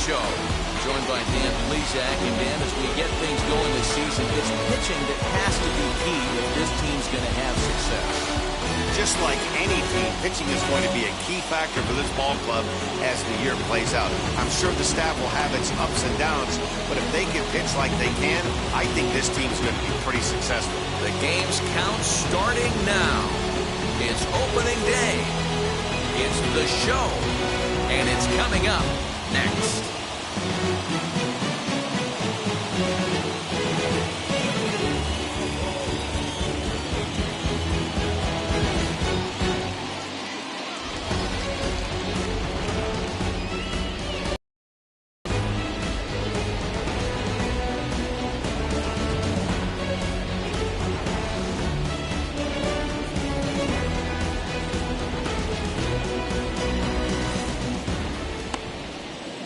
show. Joined by Dan Plesac. And Dan, as we get things going this season, it's pitching that has to be key if this team's going to have success. Just like any team, pitching is going to be a key factor for this ball club as the year plays out. I'm sure the staff will have its ups and downs, but if they can pitch like they can, I think this team's going to be pretty successful. The game's count starting now. It's opening day. It's the show, and it's coming up next.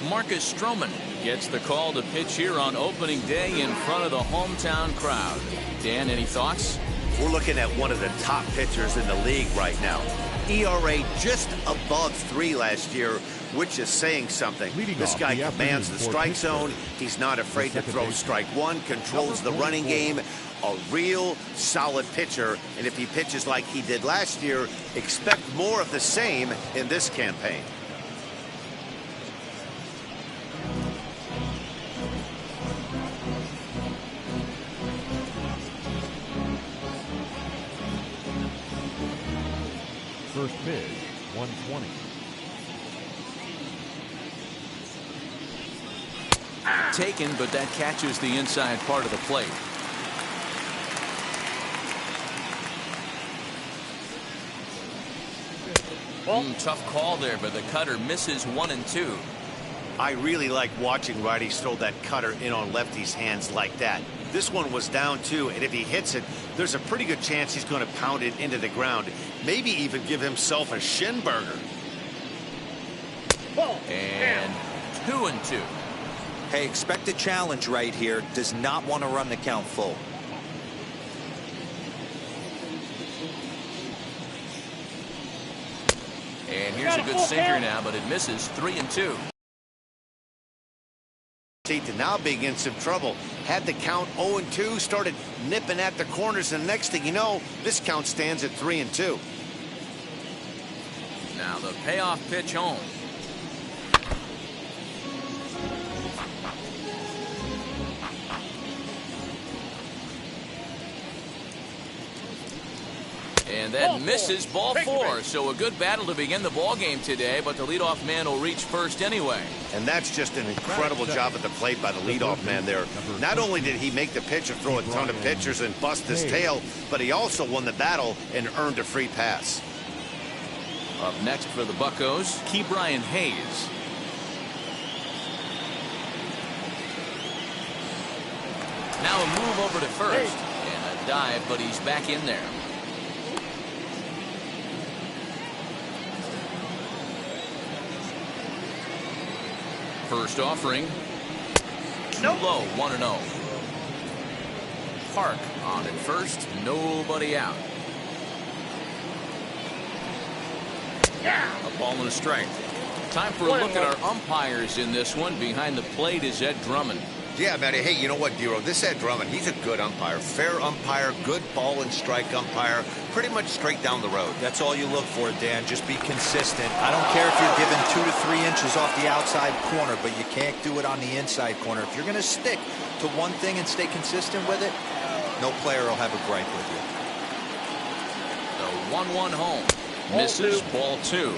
Marcus Stroman gets the call to pitch here on opening day in front of the hometown crowd. Dan, any thoughts? We're looking at one of the top pitchers in the league right now. ERA just above 3 last year, which is saying something. This guy commands the strike zone. He's not afraid to throw strike one, controls the running game. A real solid pitcher, and if he pitches like he did last year, expect more of the same in this campaign. First pitch, 120. Taken, but that catches the inside part of the plate. Tough call there, but the cutter misses 1 and 2. I really like watching righties throw that cutter in on lefties' hands like that. This one was down 2, and if he hits it, there's a pretty good chance he's going to pound it into the ground. Maybe even give himself a shin burger. And 2 and 2. Hey, expect a challenge right here. Does not want to run the count full. And here's a good sinker now, but it misses. 3 and 2. To now be in some trouble. Had the count 0 and 2, started nipping at the corners, and the next thing you know, this count stands at 3 and 2. Now the payoff pitch home. And that misses ball 4. So a good battle to begin the ball game today, but the leadoff man will reach first anyway. And that's just an incredible job at the plate by the leadoff man there. Not only did he make the pitcher throw a ton of pitchers and bust his tail, but he also won the battle and earned a free pass. Up next for the Buccos, Ke'Bryan Hayes. Now a move over to first. And a dive, but he's back in there. First offering. Too low, 1-0. Park on at first, nobody out. A ball and a strike. Time for a look at our umpires in this one. Behind the plate is Ed Drummond. Yeah, Matty. Hey, you know what, Dero? This Ed Drummond, he's a good umpire. Fair umpire, good ball and strike umpire. Pretty much straight down the road. That's all you look for, Dan. Just be consistent. I don't care if you're given 2 to 3 inches off the outside corner, but you can't do it on the inside corner. If you're going to stick to one thing and stay consistent with it, no player will have a gripe with you. The 1-1 home. Misses ball 2.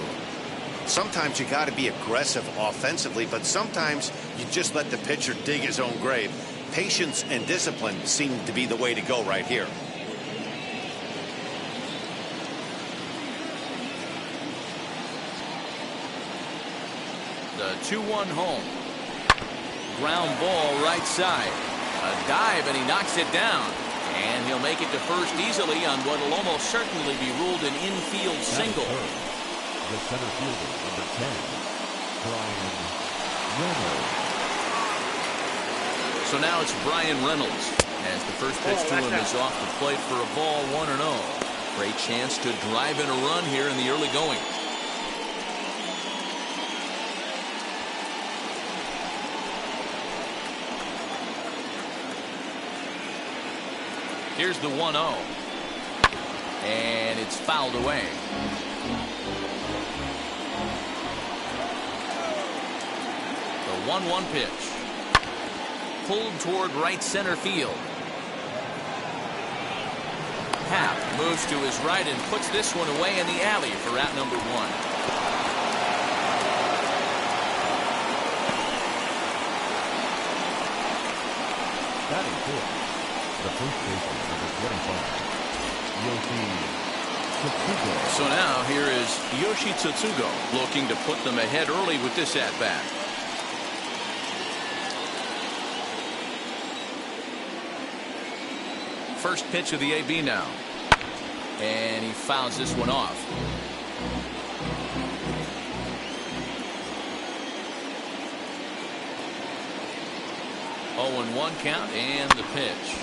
Sometimes you got to be aggressive offensively, but sometimes you just let the pitcher dig his own grave. Patience and discipline seem to be the way to go right here. The 2-1 home. Ground ball right side. A dive, and he knocks it down. And he'll make it to first easily on what will almost certainly be ruled an infield single. The center fielder, number 10, Brian Reynolds. So now it's Brian Reynolds as the first pitch to him is off the plate for a ball, 1-0. Great chance to drive in a run here in the early going. Here's the 1-0. And it's fouled away. The 1-1 pitch. Pulled toward right center field. Happ moves to his right and puts this one away in the alley for out number 1. Batting fourth, the first baseman, number 25, Yoshi Tsutsugo. So now here is Yoshi Tsutsugo looking to put them ahead early with this at-bat. First pitch of the AB now. And he fouls this one off. 0-1 count and the pitch.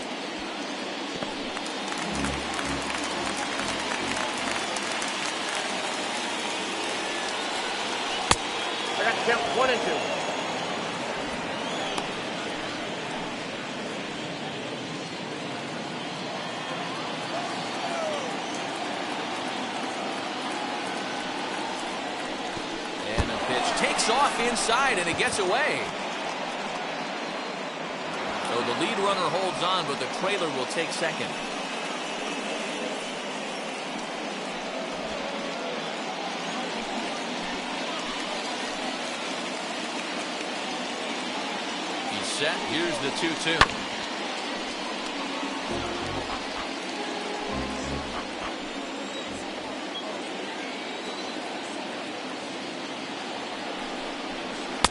I got to count 1 and 2. Takes off inside and it gets away. So the lead runner holds on, but the trailer will take second. He's set. Here's the 2-2.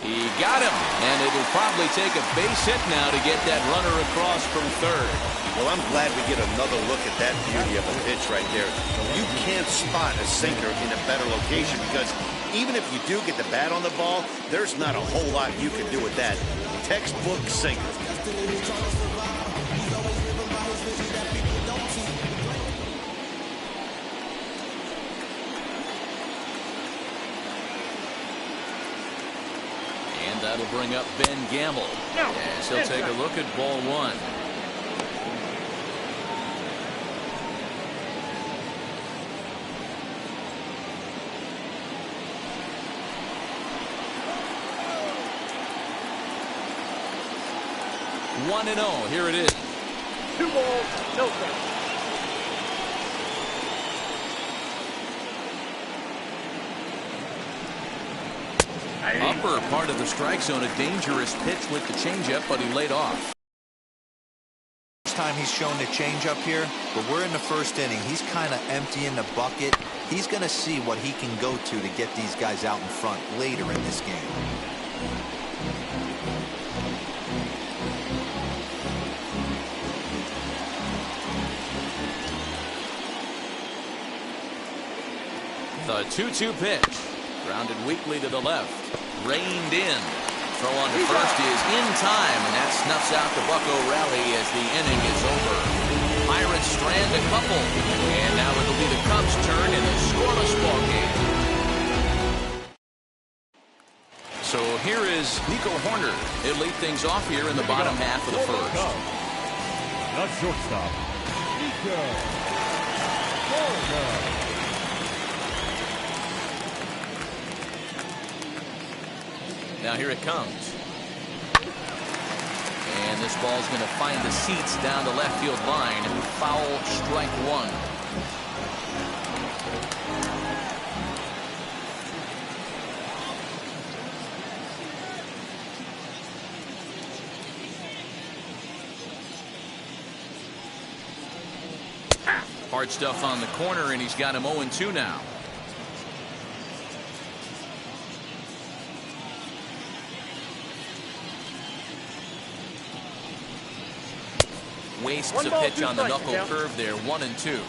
He got him, and it'll probably take a base hit now to get that runner across from third. Well, I'm glad we get another look at that beauty of a pitch right there. You can't spot a sinker in a better location because even if you do get the bat on the ball, there's not a whole lot you can do with that. Textbook sinker. That'll bring up Ben Gamble as he'll take a look at ball 1. One and 0. Here it is. 2 balls, no strikes. Upper part of the strike zone, a dangerous pitch with the changeup, but he laid off. First time he's shown the changeup here, but we're in the first inning. He's kind of emptying the bucket. He's going to see what he can go to get these guys out in front later in this game. The 2-2 pitch. Grounded weakly to the left. Reined in. Throw on to first is in time, and that snuffs out the Bucco rally as the inning is over. Pirates strand a couple, and now it'll be the Cubs' turn in a scoreless ball game. So here is Nico Horner. He'll lead things off here in the bottom half of the first. The shortstop, Nico Horner. Now here it comes. And this ball's going to find the seats down the left field line. Foul, strike 1. Hard stuff on the corner, and he's got him 0-2 now. Wastes a pitch on the knuckle curve there. 1-2.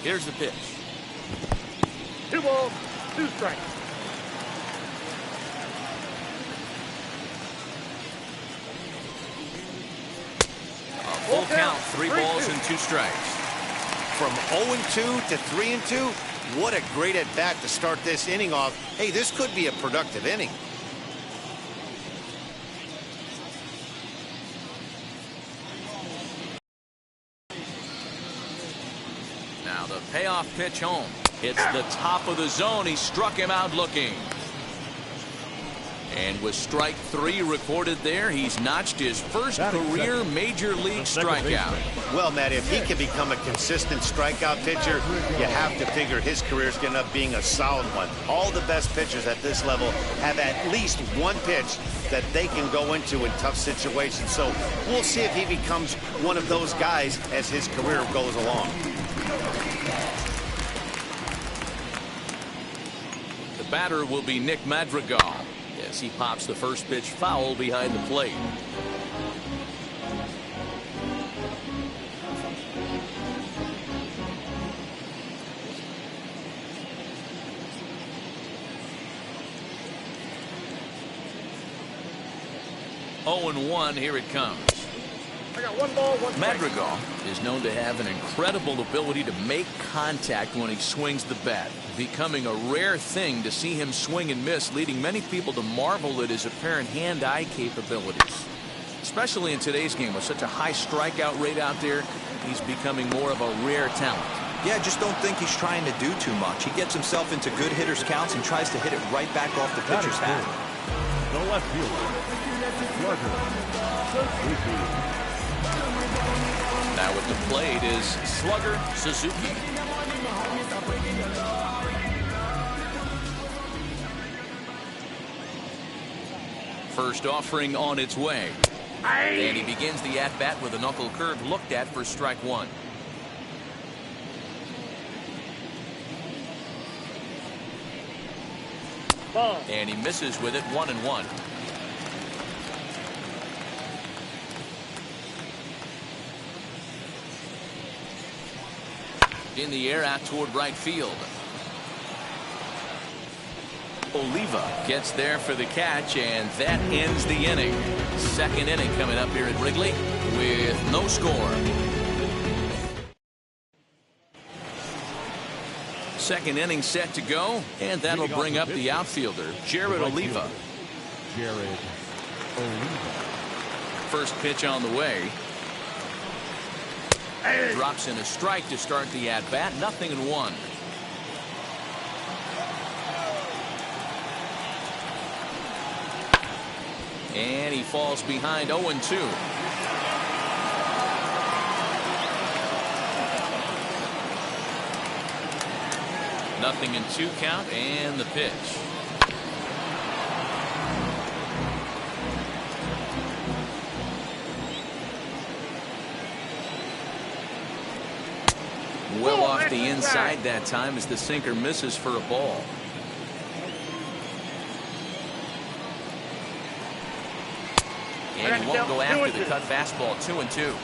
Here's the pitch. 2 balls, 2 strikes. A full count, 3 balls and 2 strikes. From 0-2 to 3-2, what a great at-bat to start this inning off. Hey, this could be a productive inning. Now the payoff pitch home. It's the top of the zone. He struck him out looking. And with strike 3 recorded there, he's notched his first career major league strikeout. Well, Matt, if he can become a consistent strikeout pitcher, you have to figure his career is going to end up being a solid one. All the best pitchers at this level have at least one pitch that they can go into in tough situations. So we'll see if he becomes one of those guys as his career goes along. The batter will be Nick Madrigal as he pops the first pitch foul behind the plate. Oh, and 1, here it comes. I got 1 ball, 1 strike. Madrigal is known to have an incredible ability to make contact when he swings the bat, becoming a rare thing to see him swing and miss, leading many people to marvel at his apparent hand-eye capabilities. Especially in today's game with such a high strikeout rate out there, he's becoming more of a rare talent. Yeah, just don't think he's trying to do too much. He gets himself into good hitters' counts and tries to hit it right back off the pitcher's hat. The left fielder, Slugger. Now at the plate is Slugger Suzuki. First offering on its way. And he begins the at-bat with a knuckle curve looked at for strike 1. Ball. And he misses with it, 1-1. In the air out toward right field. Oliva gets there for the catch, and that ends the inning. Second inning coming up here at Wrigley with no score. Second inning set to go, and that'll bring up the outfielder, Jared Oliva. Jared Oliva. First pitch on the way. Drops in a strike to start the at-bat. 0-1. And he falls behind 0-2. Nothing in 2 count, and the pitch. Well off the inside that time as the sinker misses for a ball. And he won't go after the cut fastball. 2-2.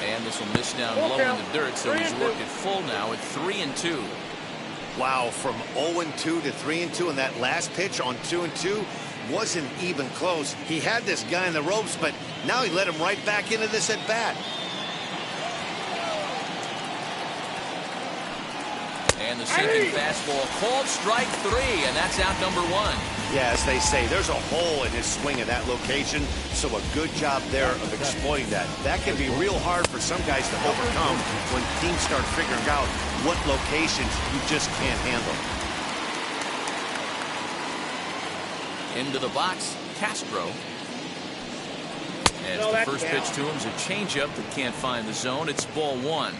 And this will miss down low in the dirt, so he's worked it full now at 3-2. Wow, from 0-2 to 3-2, and that last pitch on 2-2 wasn't even close. He had this guy in the ropes, but now he let him right back into this at bat. And the sinking fastball called strike 3, and that's out number 1. Yeah, as they say, there's a hole in his swing in that location, so a good job there of exploiting that. That can be real hard for some guys to overcome when teams start figuring out what locations you just can't handle. Into the box, Castro. As the first pitch to him is a changeup that can't find the zone. It's ball 1.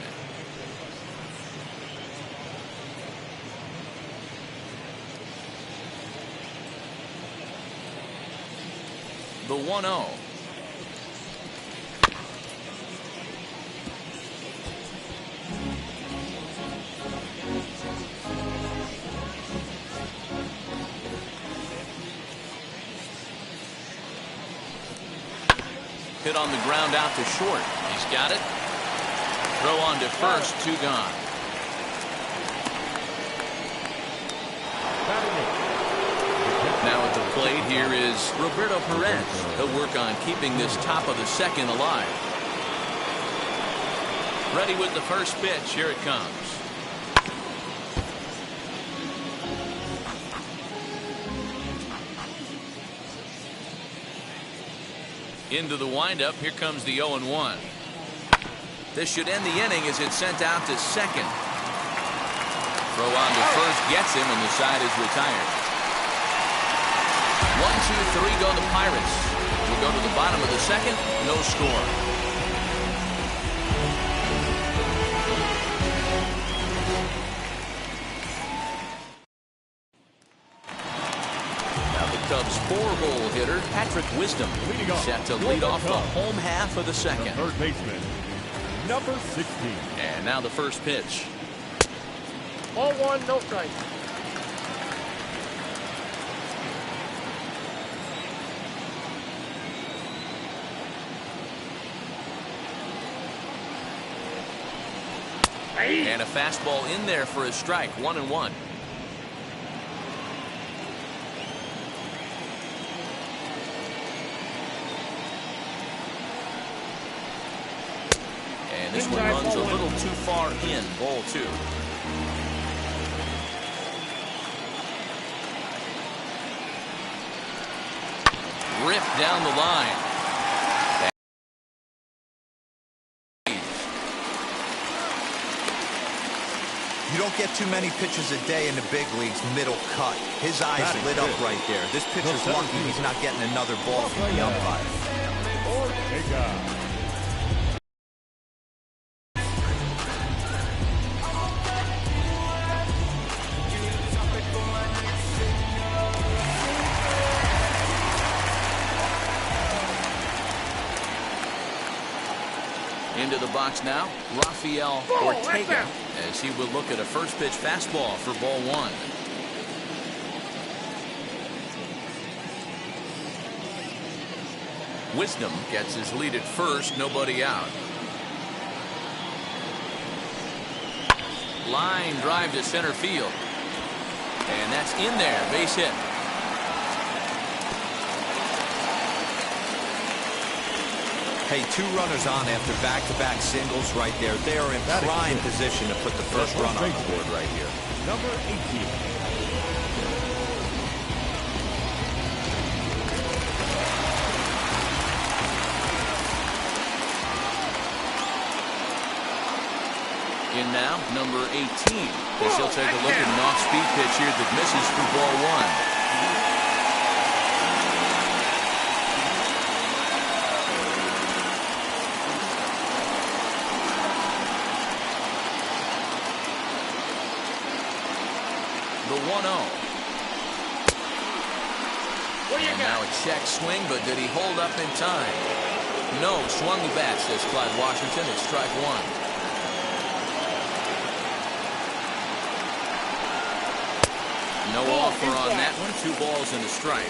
The 1-0. Hit on the ground out to short. He's got it. Throw on to first, 2 gone. Now at the plate here is Roberto Perez. He'll work on keeping this top of the second alive. Ready with the first pitch. Here it comes. Into the windup. Here comes the 0-1. This should end the inning as it's sent out to second. Throw on to first gets him, and the side is retired. 1, 2, 3 go the Pirates. We'll go to the bottom of the second. No score. Cubs 4-hole hitter Patrick Wisdom set to lead off the home half of the second. Third baseman, number 16. And now the first pitch. Ball 1, no strike. And a fastball in there for a strike. 1-1. And this one runs a little too far in. Ball 2. Ripped down the line. You don't get too many pitches a day in the big leagues middle cut. His eyes lit up right there. This pitcher's lucky he's not getting another ball from the umpire. Into the box now, Rafael Ortega, as he will look at a first pitch fastball for ball 1. Wisdom gets his lead at first, nobody out. Line drive to center field. And that's in there, base hit. Hey, 2 runners on after back-to-back singles right there. They are in prime position to put the first run on the board right here. Number 18. In now, number 18. As he'll take a look at an off-speed pitch here that misses for ball 1. The 1-0. And now a check swing, but did he hold up in time? No, swung the bat, says Clyde Washington. It's strike 1. No offer on that one. 2 balls and a strike.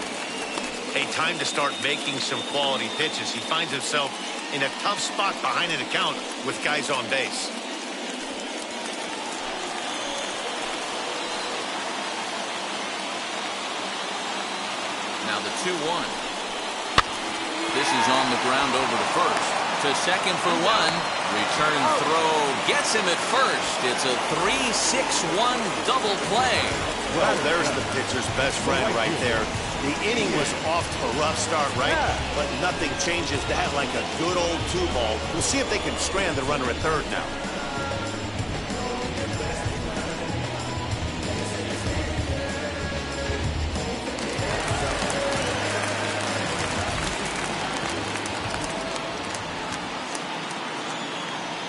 Hey, time to start making some quality pitches. He finds himself in a tough spot behind an account with guys on base. Now the 2-1. This is on the ground over to first. To second for 1. Return throw gets him at first. It's a 3-6-1 double play. Well, there's the pitcher's best friend right there. The inning was off to a rough start, right? But nothing changes that like a good old 2-ball. We'll see if they can strand the runner at third now.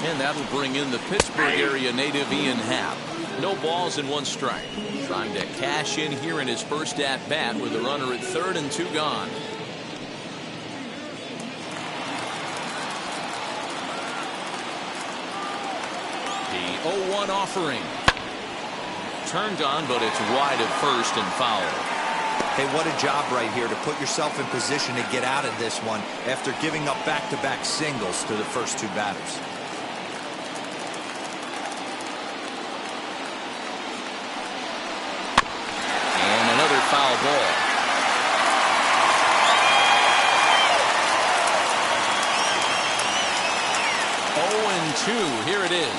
And that'll bring in the Pittsburgh area native Ian Happ. No balls and 1 strike. Trying to cash in here in his first at-bat with a runner at third and 2 gone. The 0-1 offering. Turned on, but it's wide at first and foul. Hey, what a job right here to put yourself in position to get out of this one after giving up back-to-back singles to the first 2 batters. Foul ball. 0-2. Here it is.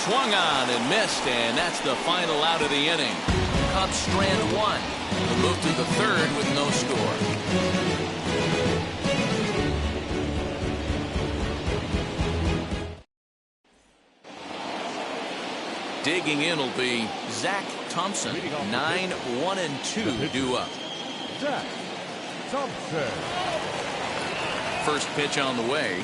Swung on and missed, and that's the final out of the inning. Cubs strand 1. We'll move to the third with no score. Digging in will be Zach Thompson. 9-1-2 due up. Zach Thompson. First pitch on the way.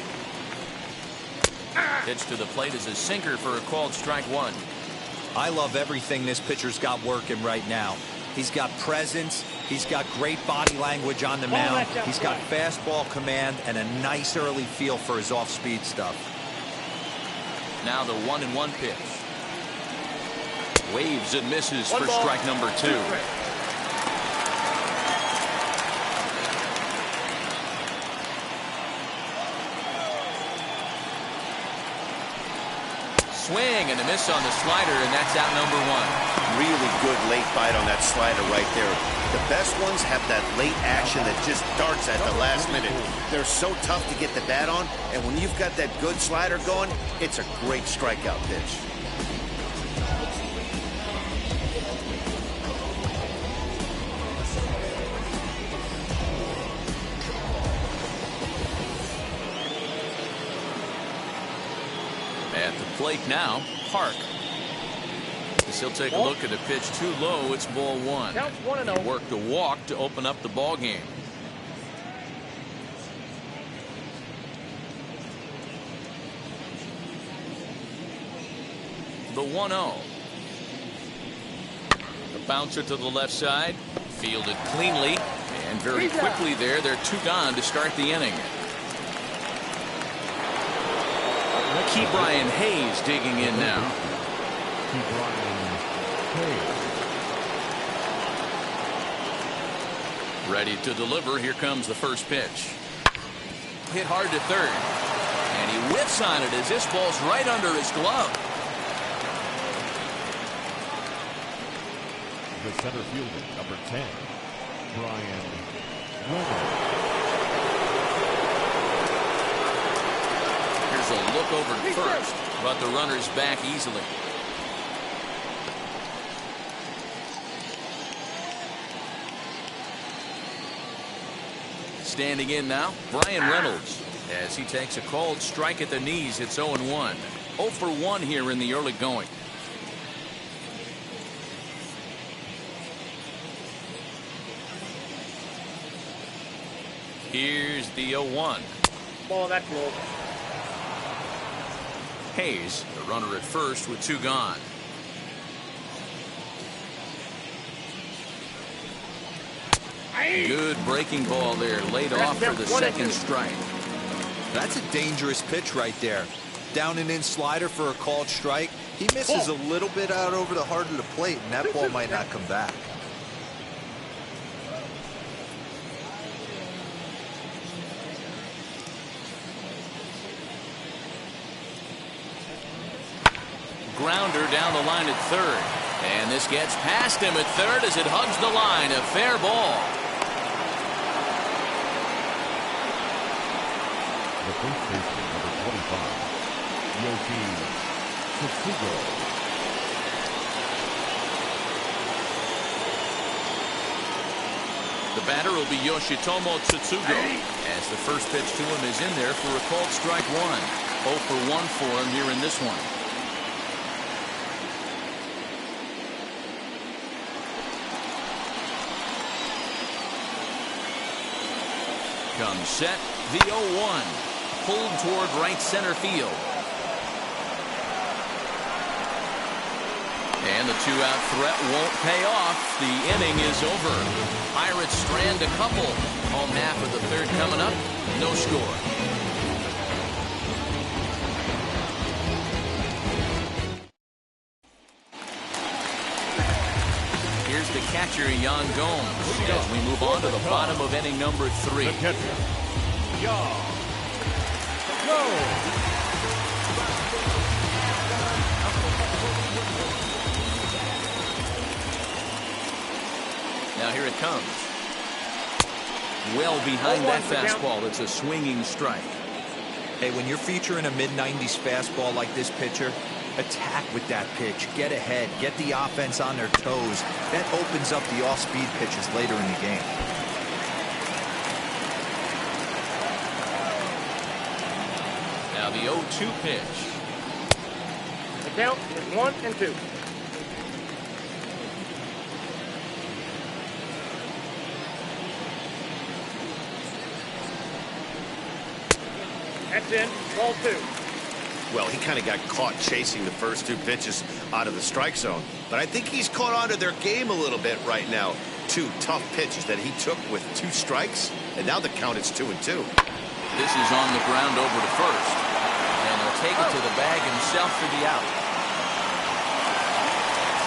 Pitch to the plate is a sinker for a called strike one. I love everything this pitcher's got working right now. He's got presence. He's got great body language on the mound. He's got fastball command and a nice early feel for his off-speed stuff. Now the 1-1 pitch. Waves and misses for strike number 2. Swing and a miss on the slider, and that's out number 1. Really good late bite on that slider right there. The best ones have that late action that just darts at the last minute. They're so tough to get the bat on, and when you've got that good slider going, it's a great strikeout pitch. At the plate now, Park. As he'll take a look at a pitch too low, it's ball 1. Counts 1-0. He worked a walk to open up the ball game. The 1-0. The bouncer to the left side, fielded cleanly, and very quickly there, they're 2 gone to start the inning. Brian Hayes digging in now. Ready to deliver. Here comes the first pitch. Hit hard to third. And he whiffs on it as this ball's right under his glove. The center fielder, number 10, Brian Reynolds. Here's a look over to first, but the runner's back easily. Standing in now, Brian Reynolds, as he takes a called strike at the knees. It's 0-1. 0 for 1 here in the early going. Here's the 0-1. Ball that low. Hayes, the runner at first with 2 gone. Good breaking ball there, laid off for the second strike. That's a dangerous pitch right there. Down and in slider for a called strike. He misses a little bit out over the heart of the plate, and that ball might not come back. Grounder down the line at third. And this gets past him at third as it hugs the line. A fair ball. The first baseman, number 25, Yoshi Tsutsugo. The batter will be Yoshitomo Tsutsugo. As the first pitch to him is in there for a called strike 1. 0 for 1 for him here in this one. Comes set, the 0-1, pulled toward right center field. And the 2-out threat won't pay off. The inning is over. Pirates strand a couple. Home half of the third coming up. No score. Here's the catcher, Yan Gomes, as we move on to the bottom of inning number 3. The catcher, Yan Gomes. Now here it comes. Well behind that fastball. It's a swinging strike. Hey, when you're featuring a mid-90s fastball like this pitcher, attack with that pitch. Get ahead. Get the offense on their toes. That opens up the off-speed pitches later in the game. Now the 0-2 pitch. Count is 1 and 2. That's in. Ball 2. Well, he kind of got caught chasing the first 2 pitches out of the strike zone. But I think he's caught on to their game a little bit right now. 2 tough pitches that he took with 2 strikes, and now the count is 2 and 2. This is on the ground over to first. And he'll take it to the bag himself for the out.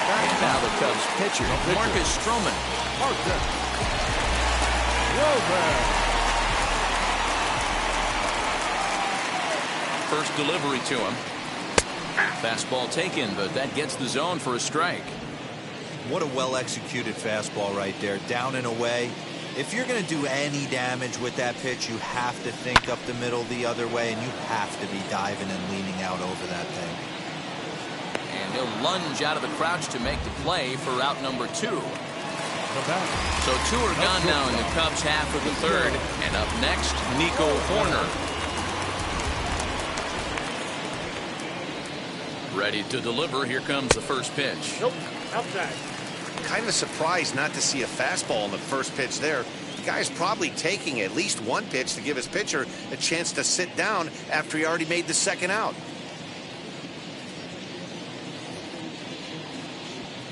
And now the Cubs pitcher, Marcus Stroman. First delivery to him. Fastball taken, but that gets the zone for a strike. What a well-executed fastball right there. Down and away. If you're going to do any damage with that pitch, you have to think up the middle the other way, and you have to be diving and leaning out over that thing. And he'll lunge out of the crouch to make the play for out number 2. So 2 are gone now in the Cubs half of the third. And up next, Nico Horner. Ready to deliver. Here comes the first pitch. Nope. Outside. Kind of surprised not to see a fastball in the first pitch there. The guy's probably taking at least 1 pitch to give his pitcher a chance to sit down after he already made the second out.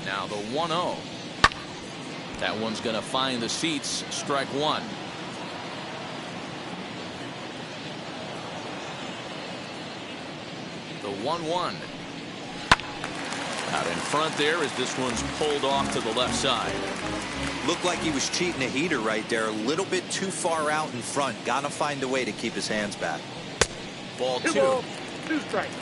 Now the 1-0. That one's going to find the seats. Strike 1. The 1-1. Out in front there as this one's pulled off to the left side. Looked like he was cheating a heater right there. A little bit too far out in front. Gotta find a way to keep his hands back. Ball 2. 2 balls, 2 strikes.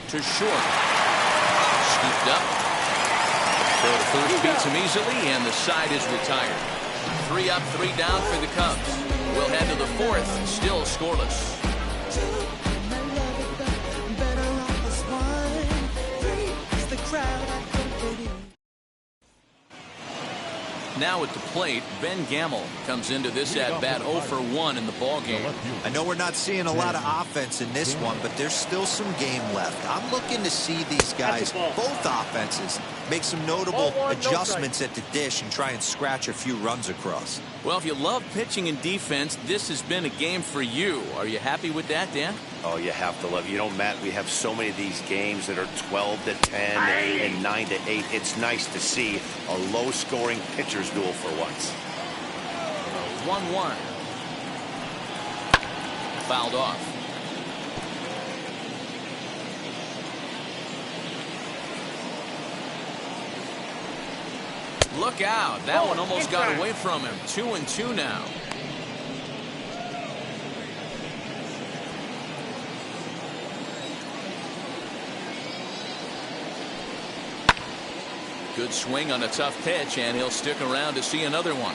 To short. Scooped up. So the first beats him easily, and the side is retired. 3 up, 3 down for the Cubs. We'll head to the 4th, still scoreless. Now at the plate, Ben Gamble comes into this at-bat 0 for 1 in the ballgame. I know we're not seeing a lot of offense in this one, but there's still some game left. I'm looking to see these guys, both offenses, make some notable adjustments at the dish and try and scratch a few runs across. Well, if you love pitching and defense, this has been a game for you. Are you happy with that, Dan? Oh, you have to love it. You know, Matt, we have so many of these games that are 12 to 10 and 9 to 8. It's nice to see a low-scoring pitcher's duel for once. 1-1. Fouled off. Look out. That one almost got away from him. 2 and 2 now. Good swing on a tough pitch, and he'll stick around to see another one.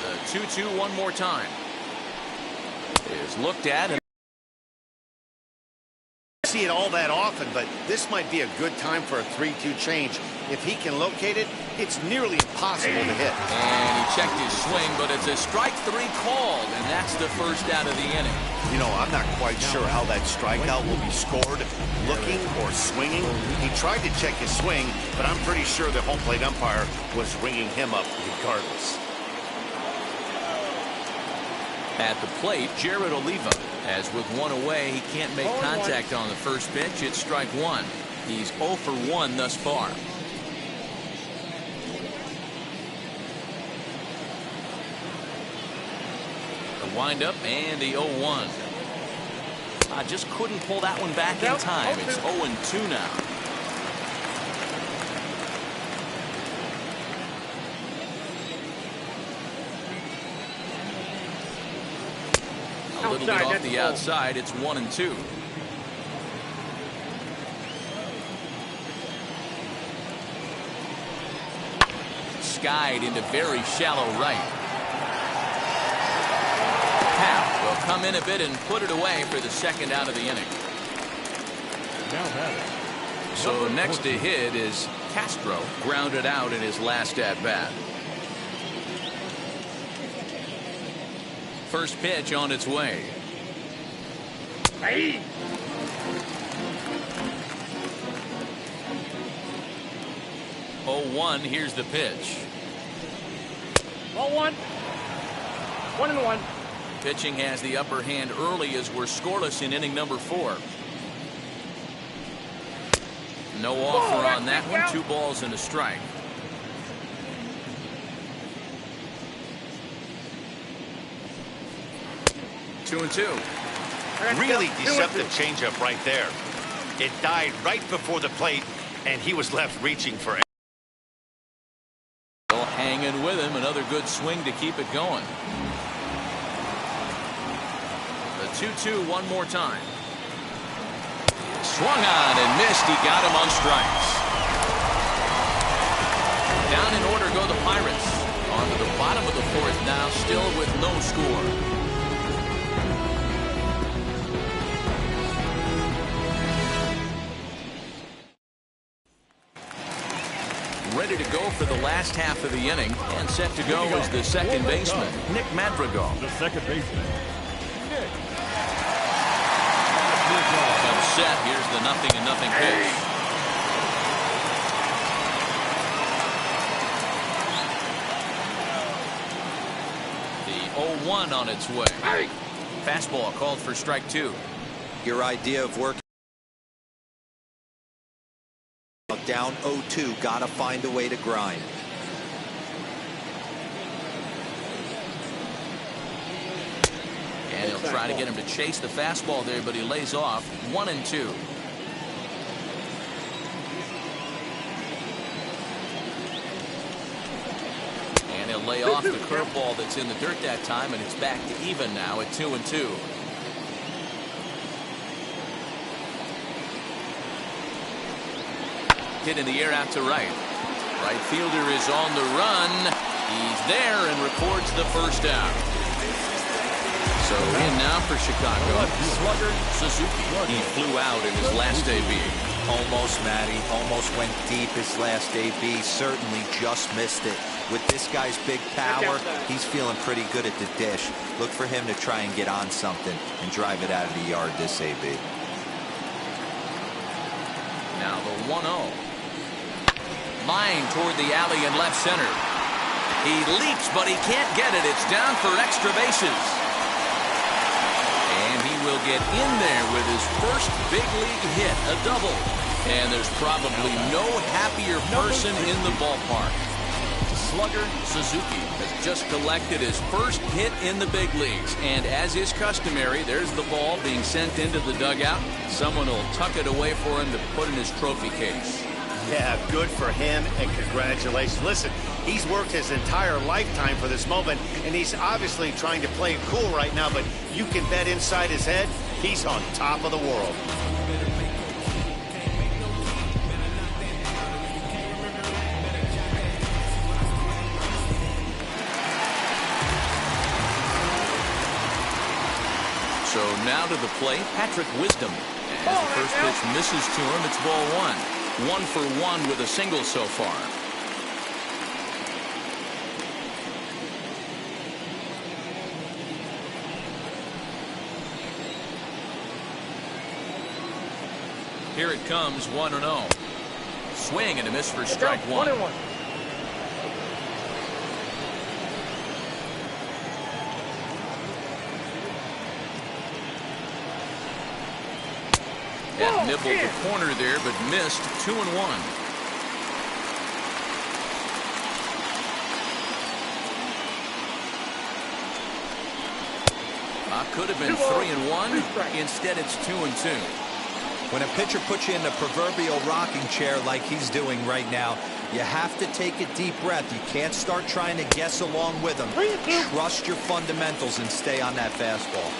The 2-2 one more time. Is looked at. And see it all that often, but this might be a good time for a 3-2 change. If he can locate it, it's nearly impossible to hit. And he checked his swing, but it's a strike 3 called, and that's the first out of the inning. You know, I'm not quite sure how that strikeout will be scored, looking or swinging. He tried to check his swing, but I'm pretty sure the home plate umpire was ringing him up regardless. At the plate, Jared Oliva. As with 1 away, he can't make contact on the first pitch. It's strike 1. He's 0 for 1 thus far. The windup and the 0-1. I just couldn't pull that one back in time. It's 0-2 now. A little bit off the outside. It's 1-2. Skied into very shallow right. Hap will come in a bit and put it away for the second out of the inning. So next to hit is Castro, grounded out in his last at bat. First pitch on its way. Hey. Oh, 1. Here's the pitch. Ball 1. 1-1. Pitching has the upper hand early as we're scoreless in inning number 4. No offer on that one. 2 balls and a strike. Two and two. Really deceptive changeup right there. It died right before the plate, and he was left reaching for it. Hanging with him. Another good swing to keep it going. The 2-2 one more time. Swung on and missed. He got him on strikes. Down in order go the Pirates. On to the bottom of the 4th now, still with no score. Ready to go for the last half of the inning, and set to go is the second baseman, Nick Madrigal. The second baseman, Nick. Upset. Here's the 0-0 pitch. The 0-1 on its way. Fastball called for strike 2. Your idea of working down 0-2, gotta find a way to grind. And he'll try to get him to chase the fastball there, but he lays off. 1-2. And he'll lay off the curveball that's in the dirt that time, and it's back to even now at 2-2. Hit in the air out to right. Right fielder is on the run. He's there and records the first out. So in now for Chicago, slugger Suzuki. He flew out in his last AB. Almost, Matty. Almost went deep his last AB. Certainly just missed it. With this guy's big power, he's feeling pretty good at the dish. Look for him to try and get on something and drive it out of the yard this AB. Now the 1-0. Line toward the alley in left center. He leaps, but he can't get it. It's down for extra bases. And he will get in there with his first big league hit, a double. And there's probably no happier person in the ballpark. Slugger Suzuki has just collected his first hit in the big leagues. And as is customary, there's the ball being sent into the dugout. Someone will tuck it away for him to put in his trophy case. Yeah, good for him, and congratulations. Listen, he's worked his entire lifetime for this moment, and he's obviously trying to play it cool right now, but you can bet inside his head, he's on top of the world. So now to the plate, Patrick Wisdom. As the first pitch misses to him, it's ball 1. 1 for 1 with a single so far. Here it comes, 1-0. Swing and a miss for strike 1. 1-1. Had nibbled the corner there, but missed. 2-1. Could have been 3-1. Instead, it's 2-2. When a pitcher puts you in the proverbial rocking chair like he's doing right now, you have to take a deep breath. You can't start trying to guess along with him. Trust your fundamentals and stay on that fastball.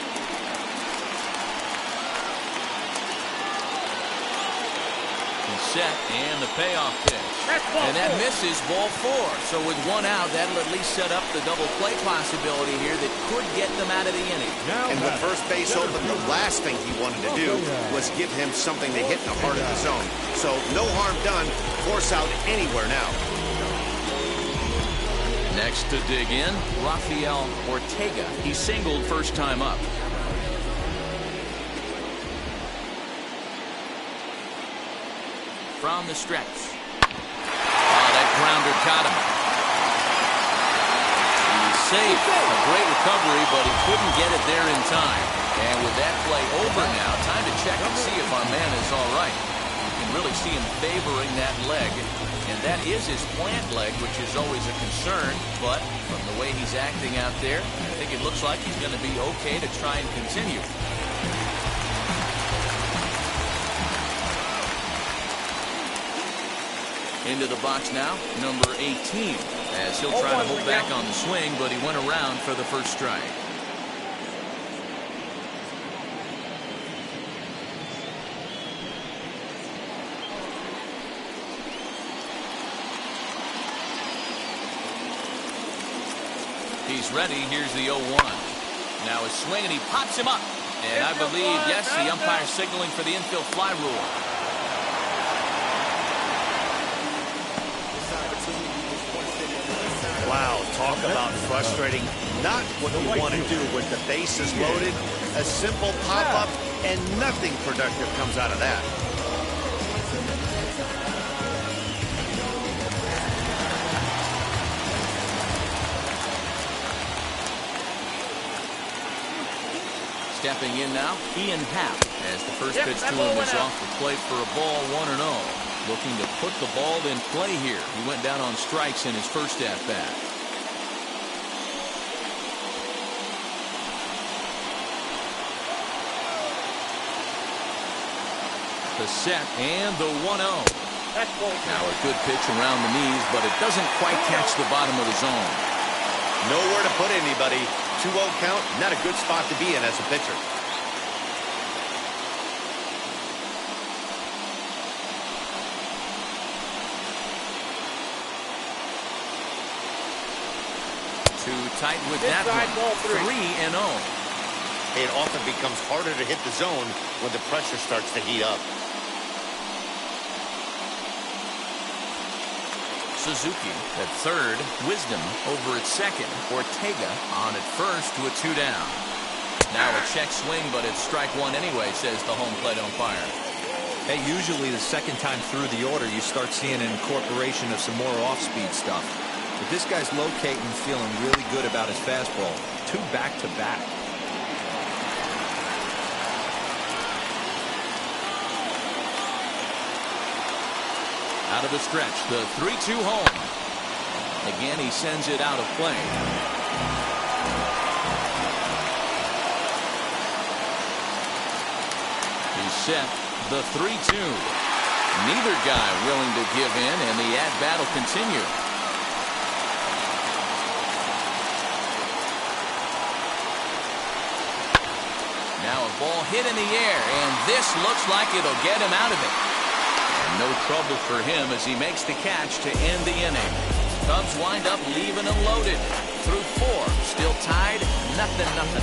Set and the payoff pitch. And that misses ball 4. So with 1 out, that'll at least set up the double play possibility here that could get them out of the inning. And with first base open, the last thing he wanted to do was give him something to hit in the heart of the zone. So no harm done. Force out anywhere now. Next to dig in, Rafael Ortega. He singled first time up. From the stretch. Oh, that grounder got him. He's safe. A great recovery, but he couldn't get it there in time. And with that play over now, time to check and see if our man is all right. You can really see him favoring that leg. And that is his plant leg, which is always a concern. But from the way he's acting out there, I think it looks like he's going to be okay to try and continue. Into the box now, number 18, as he'll try to hold back on the swing, but he went around for the first strike. He's ready. Here's the 0-1. Now a swing, and he pops him up. And I believe, yes, the umpire signaling for the infield fly rule. Wow, talk about frustrating. Not what you want to do with the bases loaded. A simple pop-up, and nothing productive comes out of that. Stepping in now, Ian Happ, as the first pitch to him is off the plate for a ball, 1-0. Looking to put the ball in play here. He went down on strikes in his first at-bat. The set and the 1-0. Now a good pitch around the knees, but it doesn't quite catch the bottom of the zone. Nowhere to put anybody. 2-0 count, not a good spot to be in as a pitcher. Too tight with that one. 3-0. It often becomes harder to hit the zone when the pressure starts to heat up. Suzuki at third, Wisdom over at second, Ortega on at first to a 2 down. Now a check swing, but it's strike one anyway, says the home plate umpire. Hey, usually the second time through the order, you start seeing an incorporation of some more off-speed stuff. But this guy's locating, feeling really good about his fastball. 2 back-to-back. Out of the stretch, the 3-2 home. Again, he sends it out of play. He's set the 3-2. Neither guy willing to give in, and the at-bat will continue. Now a ball hit in the air, and this looks like it'll get him out of it. And no trouble for him as he makes the catch to end the inning. Cubs wind up leaving them loaded. Through 4, still tied, 0-0.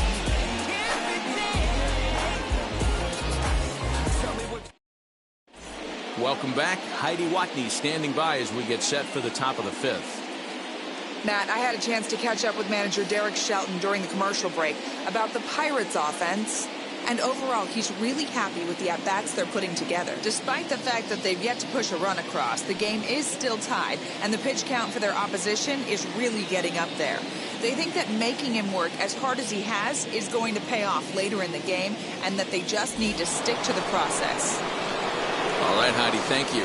Welcome back. Heidi Watney standing by as we get set for the top of the 5th. Matt, I had a chance to catch up with manager Derek Shelton during the commercial break about the Pirates offense. And overall, he's really happy with the at-bats they're putting together. Despite the fact that they've yet to push a run across, the game is still tied, and the pitch count for their opposition is really getting up there. They think that making him work as hard as he has is going to pay off later in the game, and that they just need to stick to the process. All right, Heidi, thank you.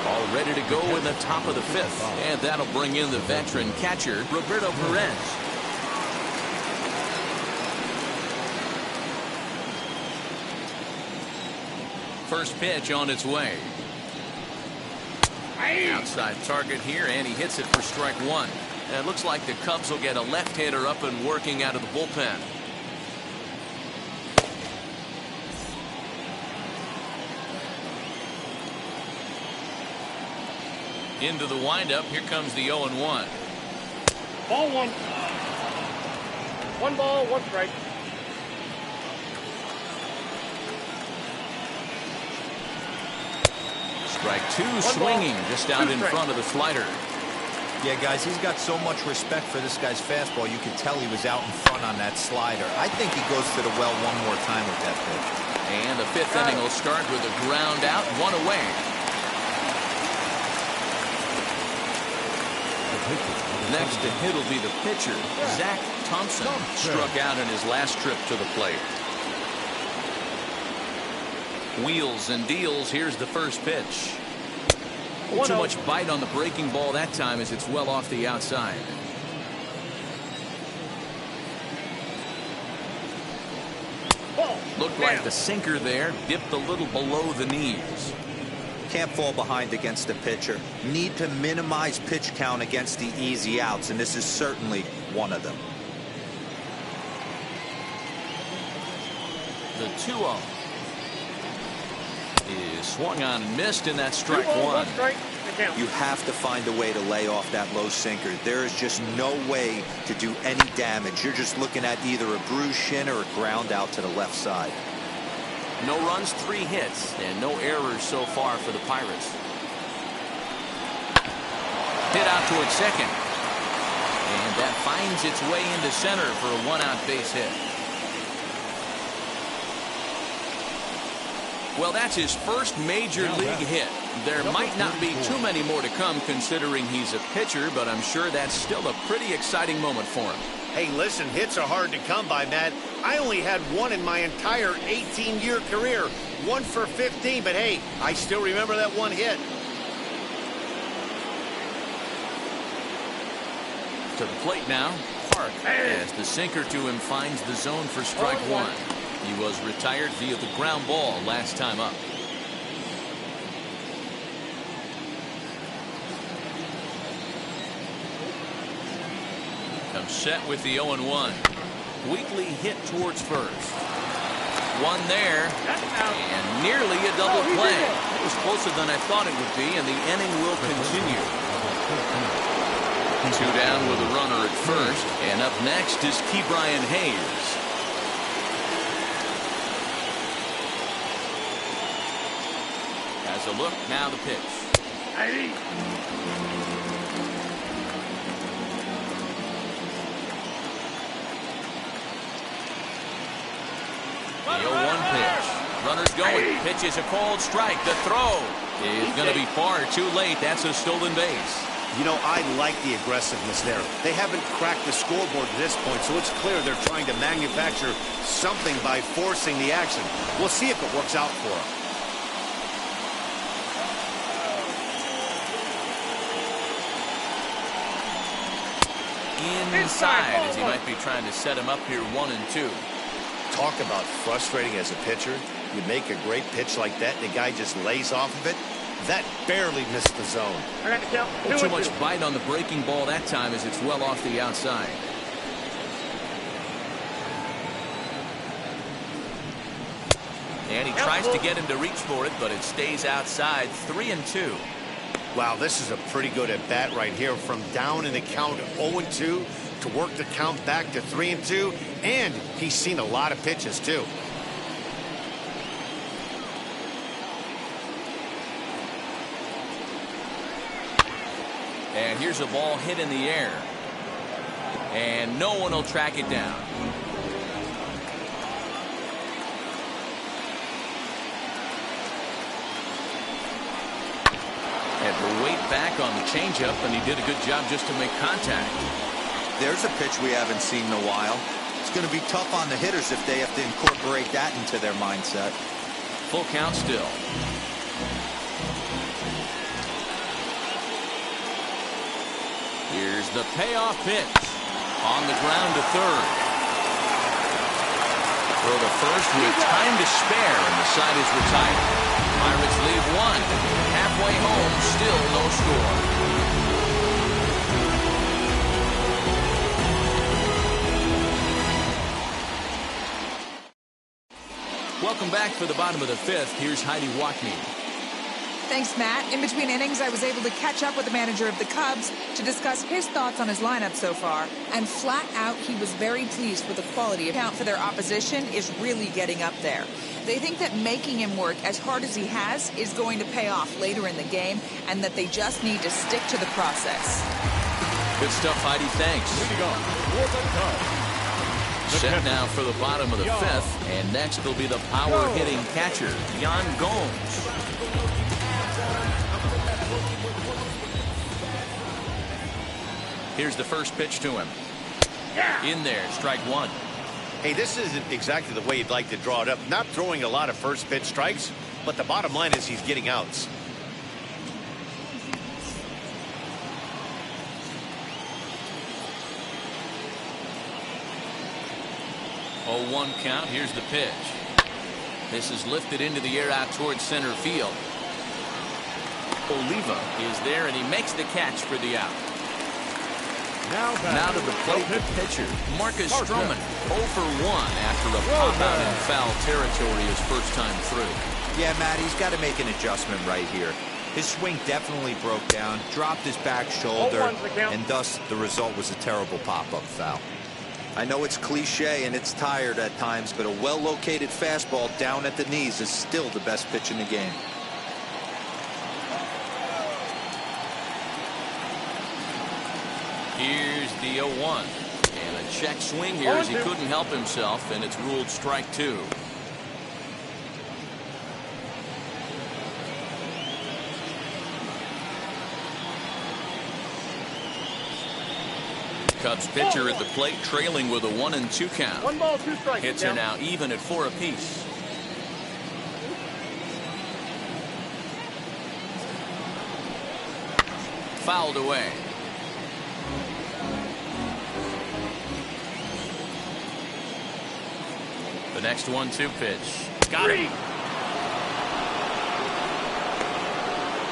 All ready to go in the top of the 5th. And that'll bring in the veteran catcher, Roberto Perez. First pitch on its way. Outside target here, and he hits it for strike 1. And it looks like the Cubs will get a left-hander up and working out of the bullpen. Into the windup, here comes the 0-1. Ball 1. 1 ball, 1 strike. Strike 2 swinging just out in front of the slider. Yeah, guys, he's got so much respect for this guy's fastball. You could tell he was out in front on that slider. I think he goes to the well one more time with that pitch. And the fifth inning will start with a ground out, one away. Next to hit will be the pitcher. Zach Thompson struck out in his last trip to the plate. Wheels and deals. Here's the first pitch. Too much bite on the breaking ball that time as it's well off the outside. Looked like the sinker there dipped a little below the knees. Can't fall behind against the pitcher. Need to minimize pitch count against the easy outs, and this is certainly one of them. The 2-0 is swung on and missed, and that's strike one. You have to find a way to lay off that low sinker. There is just no way to do any damage. You're just looking at either a bruised shin or a ground out to the left side. No runs, 3 hits, and no errors so far for the Pirates. Hit out towards second. And that finds its way into center for a 1-out base hit. Well, that's his first major league hit. There might not be too many more to come considering he's a pitcher, but I'm sure that's still a pretty exciting moment for him. Hey, listen, hits are hard to come by, Matt. I only had one in my entire 18-year career. 1 for 15, but hey, I still remember that one hit. To the plate now, Park, as the sinker to him finds the zone for strike one. He was retired via the ground ball last time up. Comes set with the 0-1. Weekly hit towards first. One there, and nearly a double play. It was closer than I thought it would be, and the inning will continue. 2 down with a runner at first, and up next is Ke'Bryan Hayes. As a look, now the pitch. The 0-1 pitch. Runner's going. Pitch is a called strike. The throw is going to be far too late. That's a stolen base. You know, I like the aggressiveness there. They haven't cracked the scoreboard at this point, so it's clear they're trying to manufacture something by forcing the action. We'll see if it works out for them. Inside, as he might be trying to set him up here 1-2. Talk about frustrating as a pitcher. You make a great pitch like that, and the guy just lays off of it. That barely missed the zone. Too much bite on the breaking ball that time as it's well off the outside. And he tries to get him to reach for it, but it stays outside. 3-2. Wow, this is a pretty good at-bat right here. From down in the count 0-2 to work the count back to 3-2. And he's seen a lot of pitches, too. And here's a ball hit in the air. And no one will track it down. Had to wait back on the changeup, and he did a good job just to make contact. There's a pitch we haven't seen in a while. It's going to be tough on the hitters if they have to incorporate that into their mindset. Full count still. Here's the payoff pitch. On the ground to third. Throw to first with time to spare, and the side is retired. Pirates lead 1. Halfway home, still no score. Welcome back for the bottom of the 5th. Here's Heidi Watney. Thanks, Matt. In between innings, I was able to catch up with the manager of the Cubs to discuss his thoughts on his lineup so far. And flat out, he was very pleased with the quality of count for their opposition is really getting up there. They think that making him work as hard as he has is going to pay off later in the game, and that they just need to stick to the process. Good stuff, Heidi. Thanks. Set now for the bottom of the fifth, and next will be the power-hitting catcher, Yan Gomes. Here's the first pitch to him. In there, strike one. Hey, this isn't exactly the way you'd like to draw it up. Not throwing a lot of first pitch strikes, but the bottom line is he's getting outs. 0-1 count. Here's the pitch. This is lifted into the air out towards center field. Oliva is there, and he makes the catch for the out. Now to the plate, the pitcher, Marcus Stroman, 0 for 1 after a pop-out in foul territory his first time through. Yeah, Matt, he's got to make an adjustment right here. His swing definitely broke down, dropped his back shoulder, and thus the result was a terrible pop-up foul. I know it's cliche and it's tired at times, but a well-located fastball down at the knees is still the best pitch in the game. Here's the 0-1. And a check swing here as he couldn't help himself, and it's ruled strike two. Cubs pitcher at the plate trailing with a 1-2 count. 1 ball, 2 strikes. Hits are now even at 4 apiece. Fouled away. The next 1-2 pitch. Got him.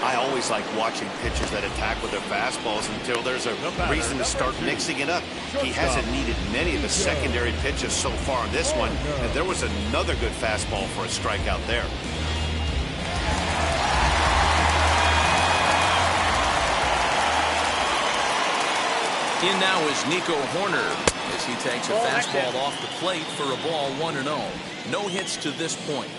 I always like watching pitchers that attack with their fastballs until there's a reason to start mixing it up. He hasn't needed many of the secondary pitches so far in this one, and there was another good fastball for a strikeout there. In now is Nico Horner as he takes a fastball off the plate for a ball 1-0. No hits to this point.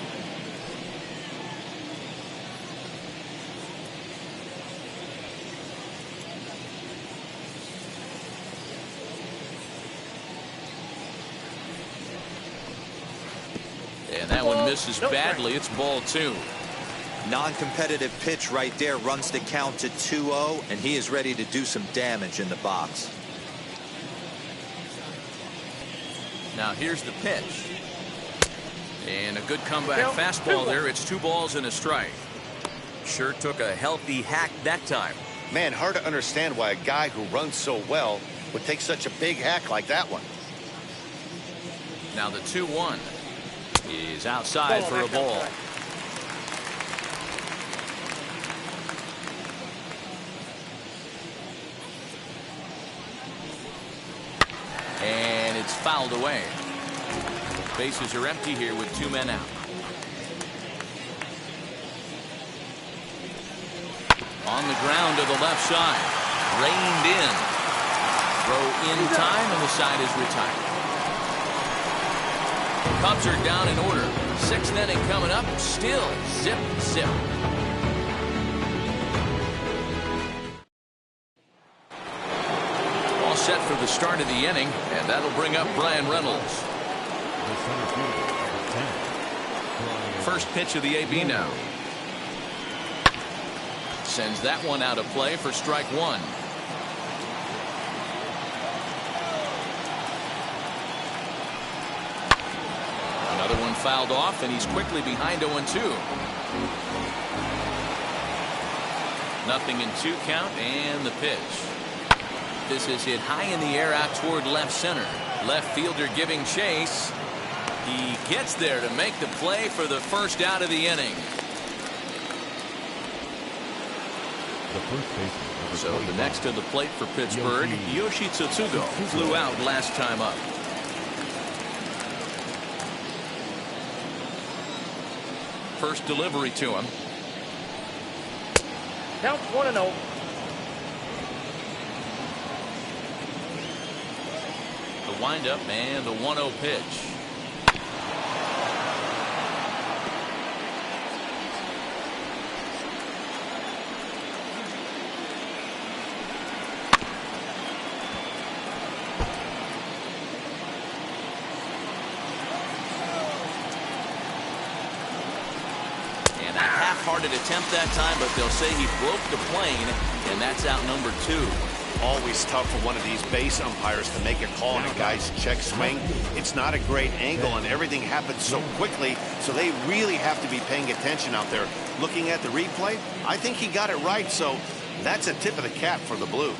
And that one misses badly. It's ball 2. Non-competitive pitch right there runs the count to 2-0, and he is ready to do some damage in the box. Now here's the pitch. And a good comeback fastball there. It's 2 balls and a strike. Sure took a healthy hack that time. Man, hard to understand why a guy who runs so well would take such a big hack like that one. Now the 2-1 is outside for a ball. And it's fouled away. Bases are empty here with 2 men out. On the ground to the left side. Reined in. Throw in time, and the side is retired. Cubs are down in order. 6th inning coming up. Still zip, zip. All set for the start of the inning, and that'll bring up Brian Reynolds. First pitch of the AB now. Sends that one out of play for strike 1. Another one fouled off, and he's quickly behind 0-2. Nothing in 2 count, and the pitch. This is hit high in the air out toward left center. Left fielder giving chase. He gets there to make the play for the first out of the inning. So the next to the plate for Pittsburgh, Yoshi Tsutsugo flew out last time up. First delivery to him. Count 1-0. The windup and the 1-0 pitch. Half-hearted attempt that time, but they'll say he broke the plane, and that's out number 2. Always tough for one of these base umpires to make a call on a guy's check swing. It's not a great angle, and everything happens so quickly, so they really have to be paying attention out there. Looking at the replay, I think he got it right, so that's a tip of the cap for the Blue.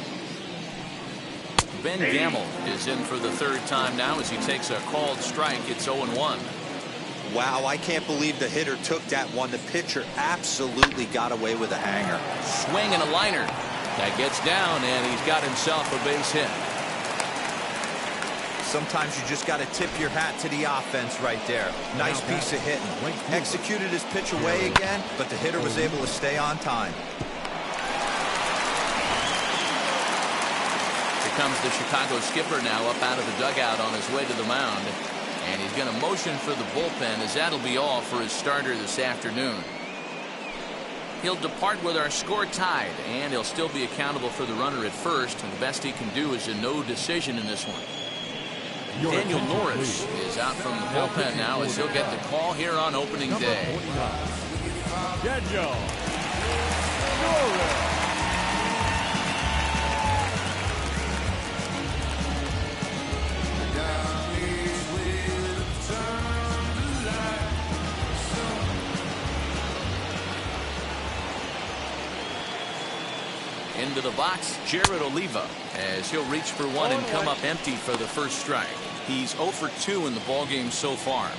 Ben Gamble is in for the 3rd time now as he takes a called strike. It's 0-1. Wow, I can't believe the hitter took that one. The pitcher absolutely got away with a hanger. Swing and a liner. That gets down, and he's got himself a base hit. Sometimes you just got to tip your hat to the offense right there. Nice piece of hitting. Executed his pitch away again, but the hitter was able to stay on time. Here comes the Chicago skipper now up out of the dugout on his way to the mound. And he's going to motion for the bullpen, as that'll be all for his starter this afternoon. He'll depart with our score tied, and he'll still be accountable for the runner at first, and the best he can do is a no decision in this one. Daniel Norris is out from the bullpen now as he'll get the call here on opening day. Daniel Norris. Into the box, Jared Oliva, as he'll reach for one and come up empty for the first strike. He's 0 for 2 in the ballgame so far.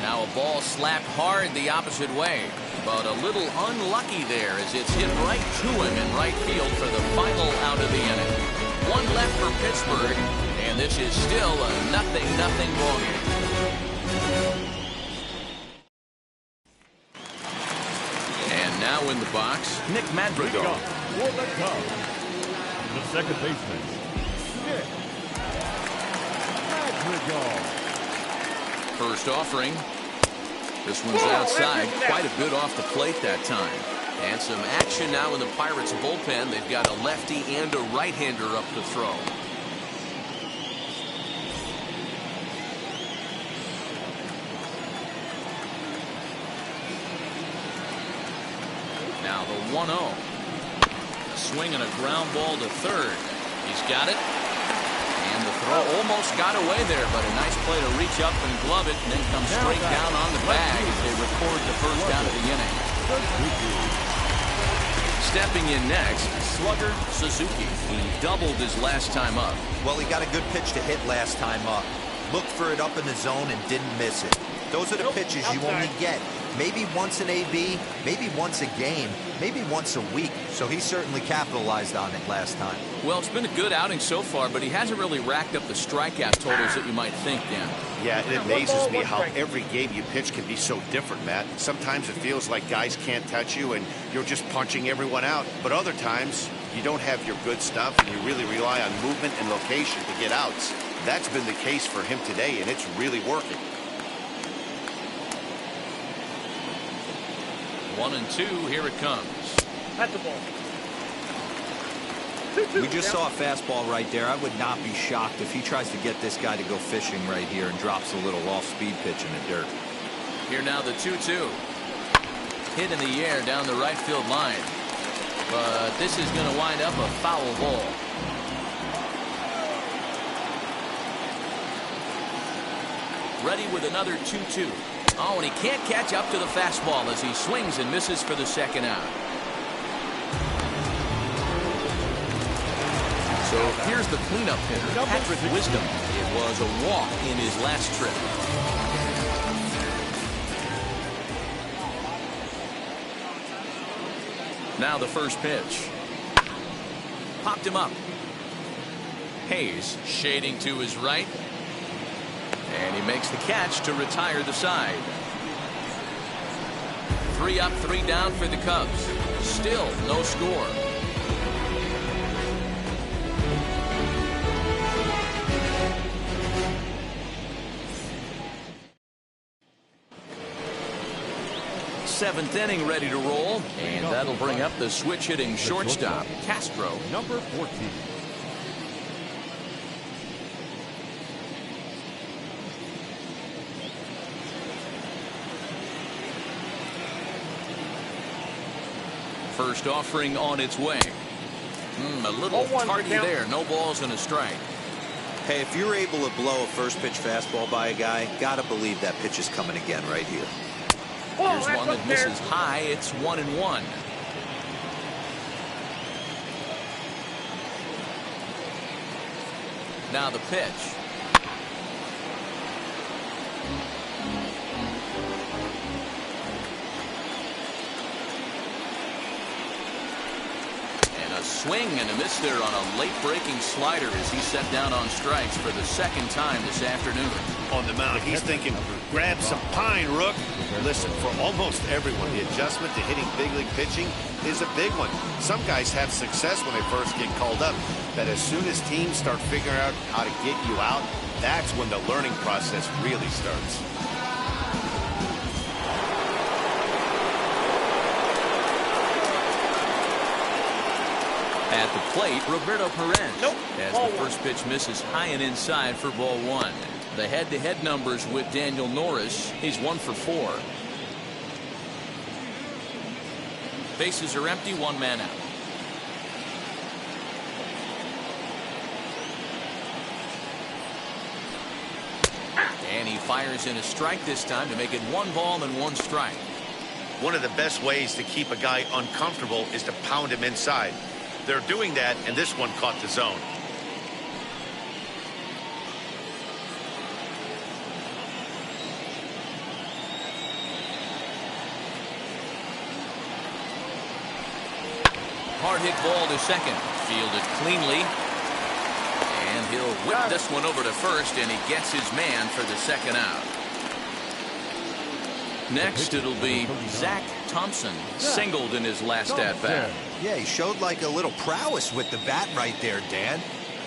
Now a ball slapped hard the opposite way, but a little unlucky there as it's hit right to him in right field for the final out of the inning. One left for Pittsburgh, and this is still a 0-0 ballgame. And now in the box, Nick Madrigal. For the Cubs, the second baseman, Nick Madrigal. First offering. This one's outside. Quite a bit off the plate that time. And some action now in the Pirates bullpen. They've got a lefty and a right-hander up to throw. Now the 1-0. A swing and a ground ball to third. He's got it. And the throw almost got away there, but a nice play to reach up and glove it, and then come straight down on the bag as they record the first out of the inning. Stepping in next, slugger Suzuki. He doubled his last time up. Well, he got a good pitch to hit last time up. Looked for it up in the zone and didn't miss it. Those are the pitches you only get maybe once an AB, maybe once a game, maybe once a week. So he certainly capitalized on it last time. Well, it's been a good outing so far, but he hasn't really racked up the strikeout totals that you might think, Dan. Yeah, it amazes me how every game you pitch can be so different, Matt. Sometimes it feels like guys can't touch you and you're just punching everyone out. But other times, you don't have your good stuff and you really rely on movement and location to get outs. That's been the case for him today, and it's really working. 1-2, here it comes. At the ball. We just saw a fastball right there. I would not be shocked if he tries to get this guy to go fishing right here and drops a little off-speed pitch in the dirt. Here now the 2-2. Hit in the air down the right field line. But this is going to wind up a foul ball. Ready with another 2-2. Oh, and he can't catch up to the fastball as he swings and misses for the second out. So here's the cleanup hitter, Patrick Wisdom. It was a walk in his last trip. Now the first pitch. Popped him up. Hayes shading to his right. And he makes the catch to retire the side. 3 up, 3 down for the Cubs. Still no score. Seventh inning ready to roll, and that'll bring up the switch hitting shortstop, Castro. Number 14. First offering on its way. A little tardy there. No balls and a strike. Hey, if you're able to blow a first pitch fastball by a guy, gotta believe that pitch is coming again right here. Here's one that misses high. It's 1-1. Now the pitch. A swing and a miss there on a late breaking slider as he set down on strikes for the second time this afternoon. On the mound, he's thinking, grab some pine, Rook. Listen, for almost everyone, the adjustment to hitting big league pitching is a big one. Some guys have success when they first get called up, but as soon as teams start figuring out how to get you out, that's when the learning process really starts. At the plate, Roberto Perez. Nope. As the first pitch misses high and inside for ball 1. The head-to-head numbers with Daniel Norris. He's 1 for 4. Bases are empty, 1 man out. And he fires in a strike this time to make it 1 ball and 1 strike. One of the best ways to keep a guy uncomfortable is to pound him inside. They're doing that, and this one caught the zone. Hard hit ball to second. Fielded cleanly. And he'll whip this one over to first, and he gets his man for the second out. Next, it'll be Zach Thompson, singled in his last at-bat. Yeah, he showed like a little prowess with the bat right there, Dan.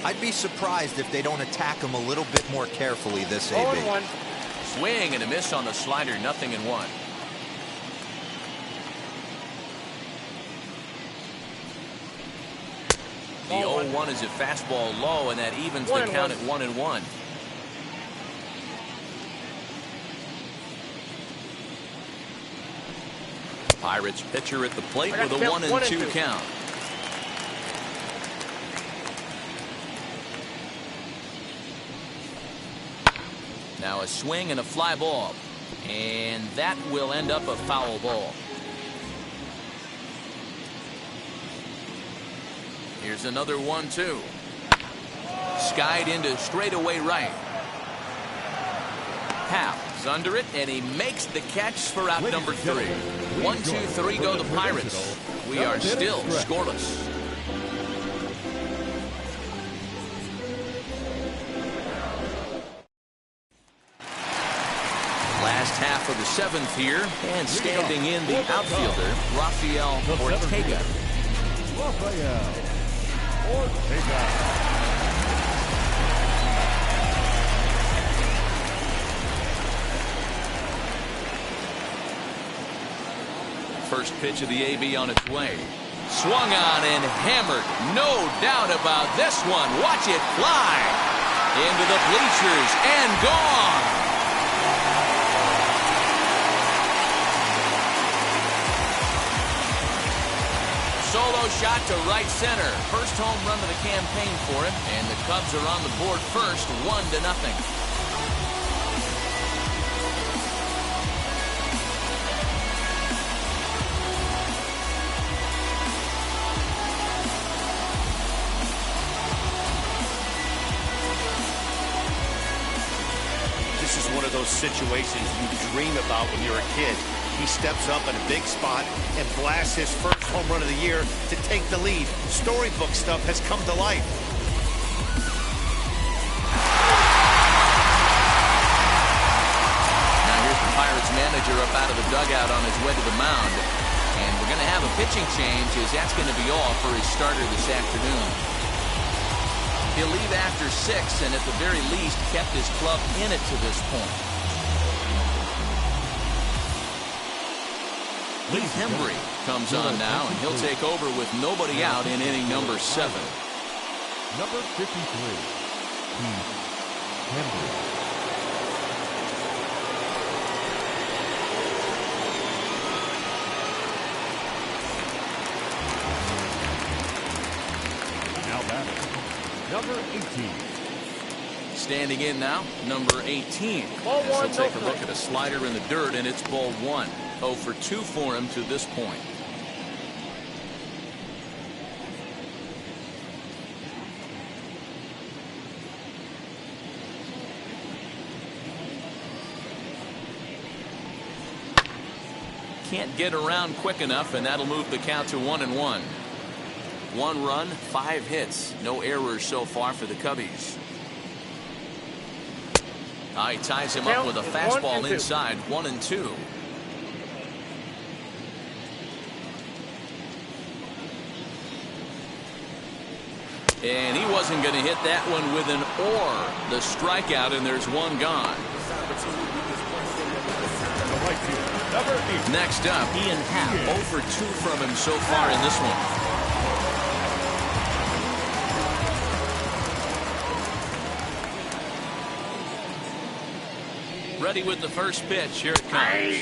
I'd be surprised if they don't attack him a little bit more carefully this AB. 0-1. Swing and a miss on the slider, 0-1. The 0-1 is a fastball low, and that evens the count at 1-1. Pirates pitcher at the plate with a 1-2 count. Now a swing and a fly ball. And that will end up a foul ball. Here's another 1-2. Skied into straightaway right. Half's under it, and he makes the catch for out number 3. 1-2-3 go the Pirates. We are still scoreless. Last half of the 7th here, and standing in the outfielder, Rafael Ortega. First pitch of the AB on its way. Swung on and hammered. No doubt about this one. Watch it fly into the bleachers and gone. Solo shot to right center. First home run of the campaign for him, and the Cubs are on the board first, 1-0. This is one of those situations you dream about when you're a kid. He steps up in a big spot and blasts his first home run of the year to take the lead. Storybook stuff has come to life. out of the dugout on his way to the mound. And we're going to have a pitching change, as that's going to be all for his starter this afternoon. He'll leave after 6, and at the very least kept his club in it to this point. Heath Hembry comes on now, and he'll take over with nobody out in inning number 7. Number 53, Heath Hembry. Number 18. Standing in now, number 18. Ball one, He'll take no a look strike. at a slider in the dirt, and it's ball 1. 0 for 2 for him to this point. Can't get around quick enough, and that'll move the count to 1-1. 1 run, 5 hits. No errors so far for the Cubbies. He ties him up with a fastball inside. 1-2. And he wasn't going to hit that one with an or. The strikeout, and there's 1 gone. Next up, Ian Happ. 0 for 2 from him so far in this one. Ready with the first pitch. Here it comes.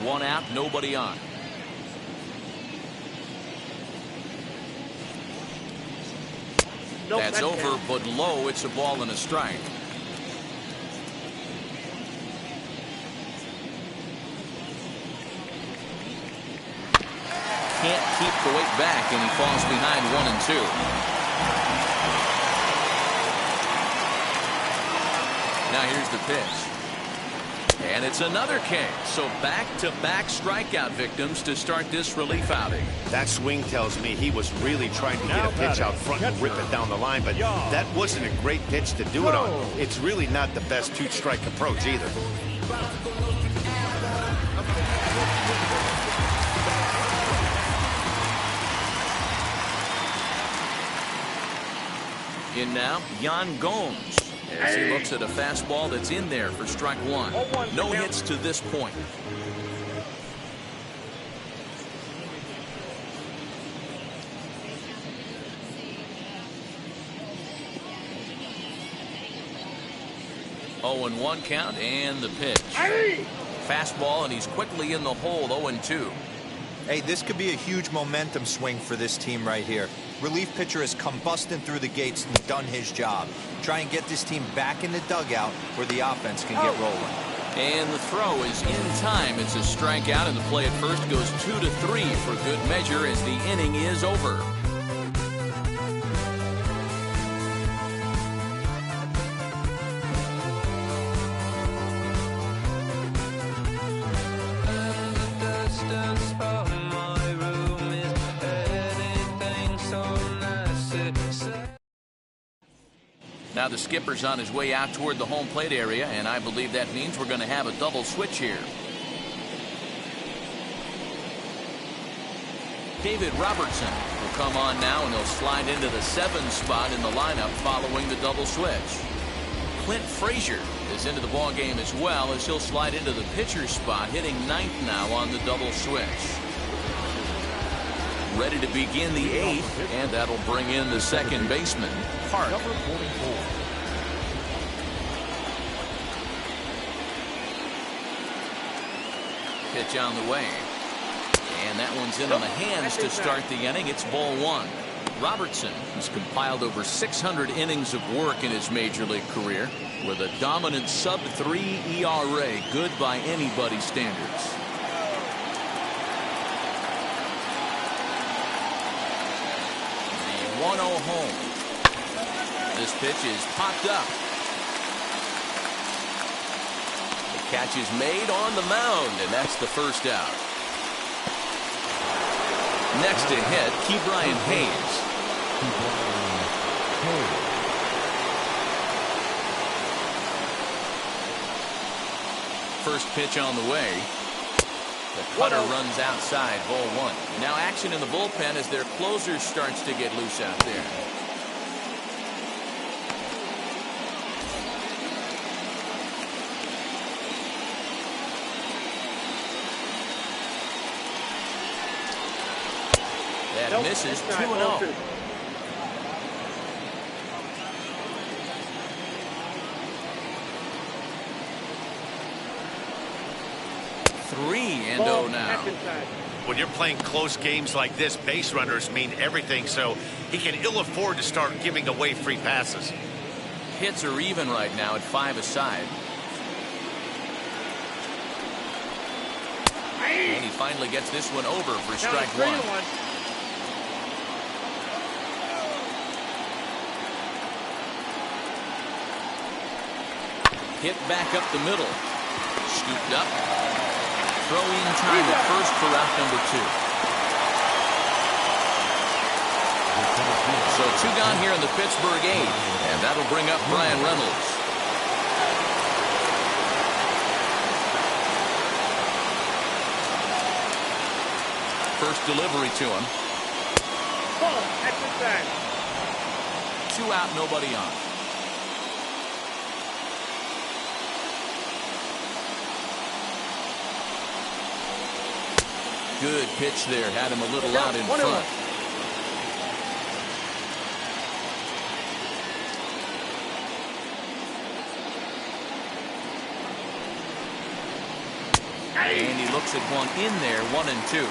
1 out, nobody on. Nope, That's over, but low. It's a ball and a strike. Can't keep the weight back, and he falls behind 1-2. Now here's the pitch. And it's another K. So back-to-back strikeout victims to start this relief outing. That swing tells me he was really trying to get a pitch out front and rip it down the line, but that wasn't a great pitch to do it on. It's really not the best 2-strike approach either. In now, Yan Gomes, as he looks at a fastball that's in there for strike 1. No hits to this point. Oh, and 1 count, and the pitch. Fastball, and he's quickly in the hole. 0-2. Hey, this could be a huge momentum swing for this team right here. Relief pitcher has come busting through the gates and done his job. Try and get this team back in the dugout where the offense can get rolling. And the throw is in time. It's a strikeout, and the play at first goes 2-3 for good measure as the inning is over. Now the skipper's on his way out toward the home plate area, and I believe that means we're going to have a double switch here. David Robertson will come on now, and he'll slide into the 7 spot in the lineup following the double switch. Clint Frazier is into the ball game as well, as he'll slide into the pitcher spot, hitting 9th now on the double switch. Ready to begin the 8th, and that'll bring in the second baseman, Park. Number 44. Pitch on the way. And that one's in on the hands to start the inning. It's ball 1. Robertson has compiled over 600 innings of work in his major league career with a dominant sub-3 ERA, good by anybody's standards. The 1-0 home. This pitch is popped up. The catch is made on the mound, and that's the first out. Next to hit, Ke'Bryan Hayes. First pitch on the way. The cutter runs outside, ball one. Now action in the bullpen as their closer starts to get loose out there. That misses 2-0. Three and 0 now. When you're playing close games like this, base runners mean everything, so he can ill afford to start giving away free passes. Hits are even right now at 5 aside. And he finally gets this one over for strike one. Hit back up the middle. Scooped up. Throw-in time at first for out number 2. So 2 gone here in the Pittsburgh 8th, and that'll bring up Brian Reynolds. First delivery to him. Ball, extra side. 2 out, nobody on. Good pitch there. Had him a little out in front. And he looks at one in there, 1-2.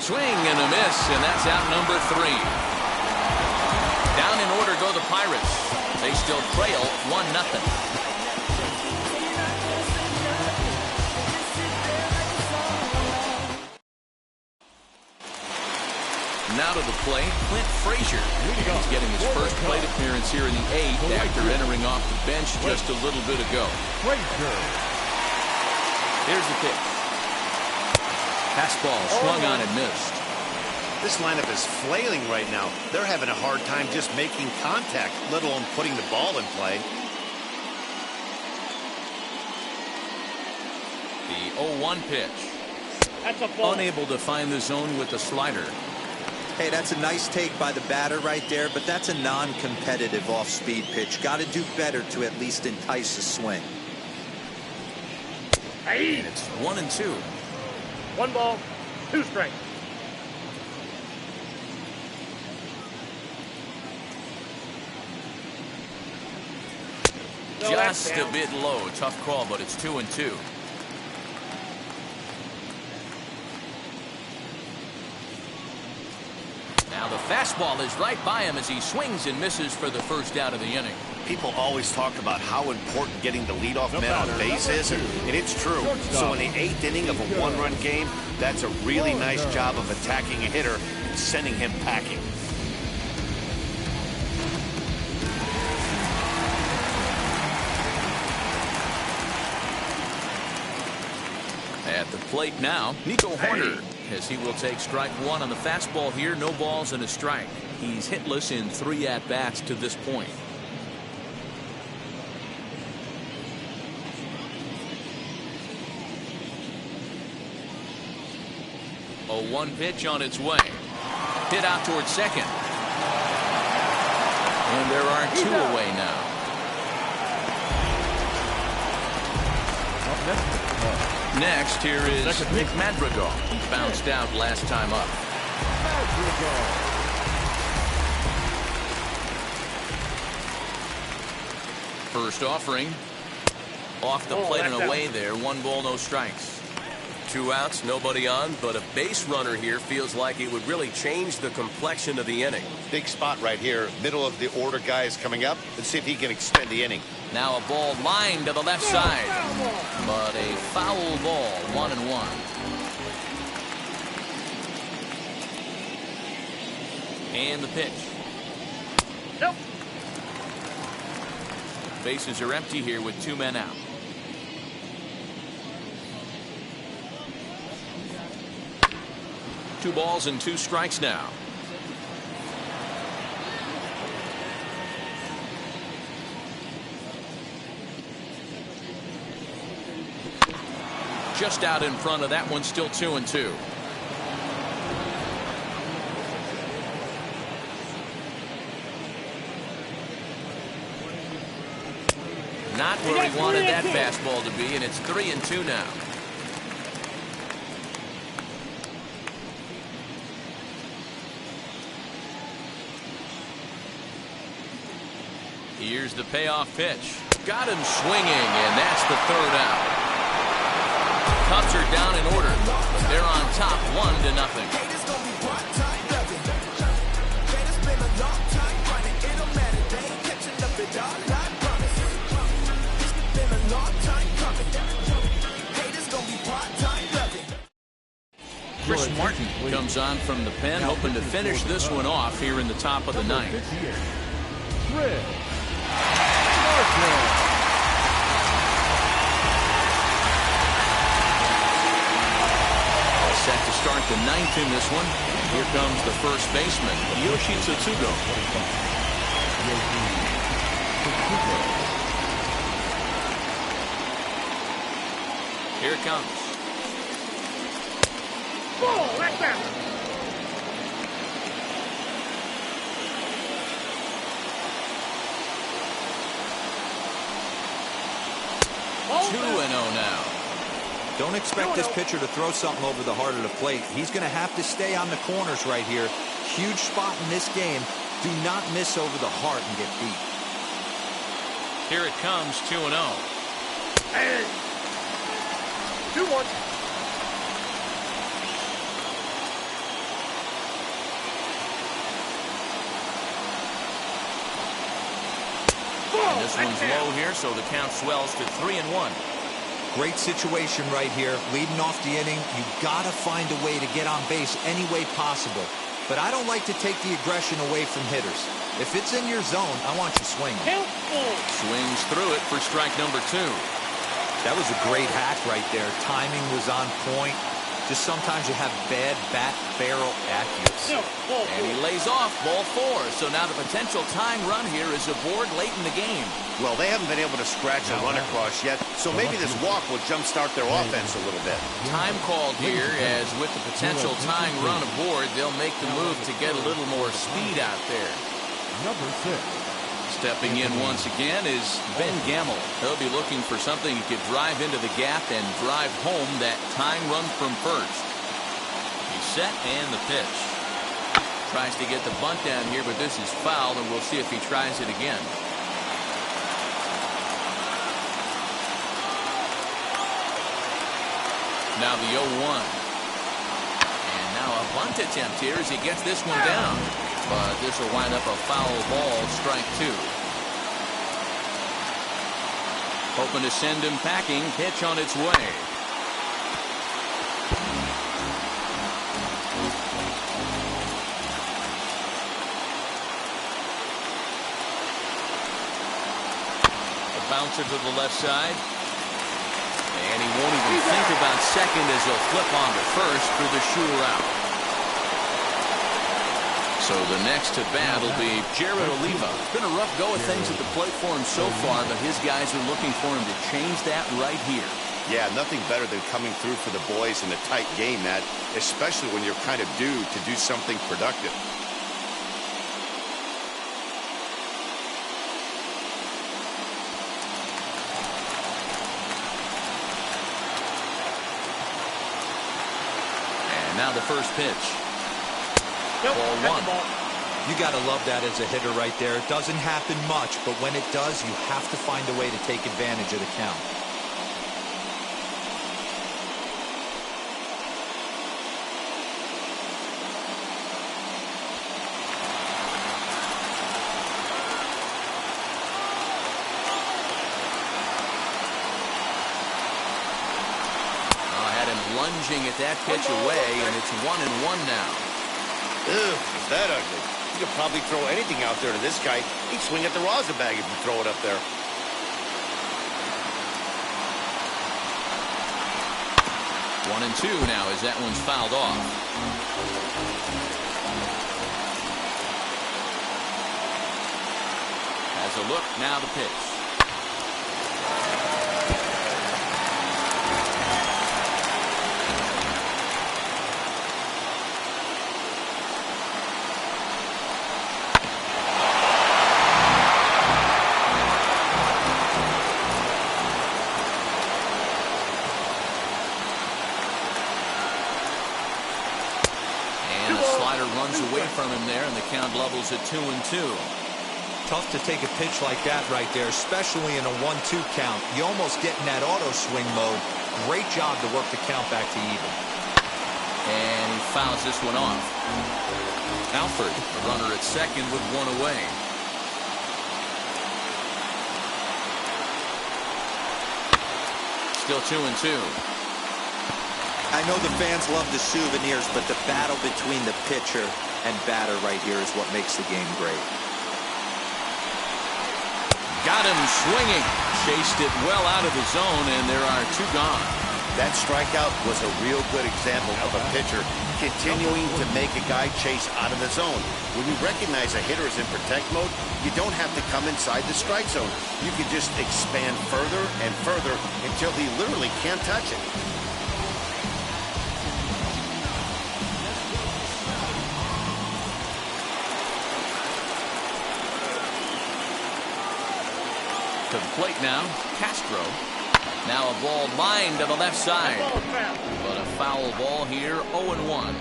Swing and a miss, and that's out number 3. Down in order go the Pirates. They still trail 1-0. Now to the plate, Clint Frazier. He's getting his first plate appearance here in the 8th after entering off the bench just a little bit ago. Here's the pitch. Fastball swung on and missed. This lineup is flailing right now. They're having a hard time just making contact, let alone putting the ball in play. The 0-1 pitch. That's a ball. Unable to find the zone with the slider. Hey, that's a nice take by the batter right there, but that's a non-competitive off-speed pitch. Got to do better to at least entice a swing. And it's 1-2. 1 ball, 2 strikes. Just a bit low. Tough call, but it's 2-2. Now the fastball is right by him as he swings and misses for the first out of the inning. People always talk about how important getting the leadoff man on base is, and it's true. So in the 8th inning of a 1-run game, that's a really nice job of attacking a hitter and sending him packing. At the plate now, Nico Horner, as he will take strike 1 on the fastball here. No balls and a strike. He's hitless in 3 at-bats to this point. A 1 pitch on its way. Hit out towards second. And there are 2 away now. Next, here is Nick Madrigal. He bounced out last time up. First offering. Off the plate and away there. 1 ball, no strikes. 2 outs, nobody on, but a base runner here feels like it would really change the complexion of the inning. Big spot right here. Middle of the order guy is coming up. Let's see if he can extend the inning. Now a ball lined to the left side. But a foul ball, 1-1. And the pitch. Nope. Bases are empty here with 2 men out. Two balls and 2 strikes now. just out in front of that one, still 2-2. Not where he wanted that fastball to be, and it's 3-2 now. Here's the payoff pitch. Got him swinging, and that's the third out. Cubs are down in order, but they're on top 1-0. Chris Martin comes on from the pen, hoping to finish this one off here in the top of the ninth. All set to start the ninth in this one. Here comes the first baseman, Yoshi Tsutsugo. Here it comes. Ball, that's out. Ball 2-0 now. Don't expect this pitcher to throw something over the heart of the plate. He's going to have to stay on the corners right here. Huge spot in this game. Do not miss over the heart and get beat. Here it comes, 2-0. And 2-1. And this one's low here, so the count swells to 3-1. Great situation right here. Leading off the inning, you got to find a way to get on base any way possible. But I don't like to take the aggression away from hitters. If it's in your zone, I want you swinging. Swings through it for strike number 2. That was a great hack right there. Timing was on point. Just sometimes you have bad bat barrel accuracy. And he lays off ball 4. So now the potential tying run here is aboard late in the game. Well, they haven't been able to scratch a run across yet, so maybe this walk will jumpstart their offense a little bit. Time called here, as with the potential tying run aboard, they'll make the move to get a little more speed out there. Number 6. Stepping in once again is Ben Gamble. He'll be looking for something he could drive into the gap and drive home that tying run from first. He's set, and the pitch. Tries to get the bunt down here, but this is fouled, and we'll see if he tries it again. Now the 0-1. And now a bunt attempt here as he gets this one down. But this will wind up a foul ball, strike 2. Hoping to send him packing, pitch on its way. A bouncer to the left side. And he won't even think about second as he'll flip on to first through the shoe route. So the next to bat will be Jared Oliva. It's been a rough go of things at the plate for him so far, but his guys are looking for him to change that right here. Yeah, nothing better than coming through for the boys in a tight game, Matt, especially when you're kind of due to do something productive. And now the first pitch. Nope, Ball 1. You got to love that as a hitter right there. It doesn't happen much, but when it does, you have to find a way to take advantage of the count. Had him lunging at that pitch away, and it's 1-1 now. Ugh, is that ugly? You could probably throw anything out there to this guy. He'd swing at the rosin bag if you throw it up there. One and 2 now as that one's fouled off. Has a look, now the pitch. Batter runs away from him there, and the count levels at 2-2. Tough to take a pitch like that right there, especially in a 1-2 count. You almost get in that auto swing mode. Great job to work the count back to even. And he fouls this one off. Alford, the runner at second with one away. Still 2-2. I know the fans love the souvenirs, but the battle between the pitcher and batter right here is what makes the game great. Got him swinging. Chased it well out of the zone, and there are two gone. That strikeout was a real good example of a pitcher continuing to make a guy chase out of the zone. When you recognize a hitter is in protect mode, you don't have to come inside the strike zone. You can just expand further and further until he literally can't touch it. To the plate now, Castro. Now a ball lined to the left side. But a foul ball here, 0-1.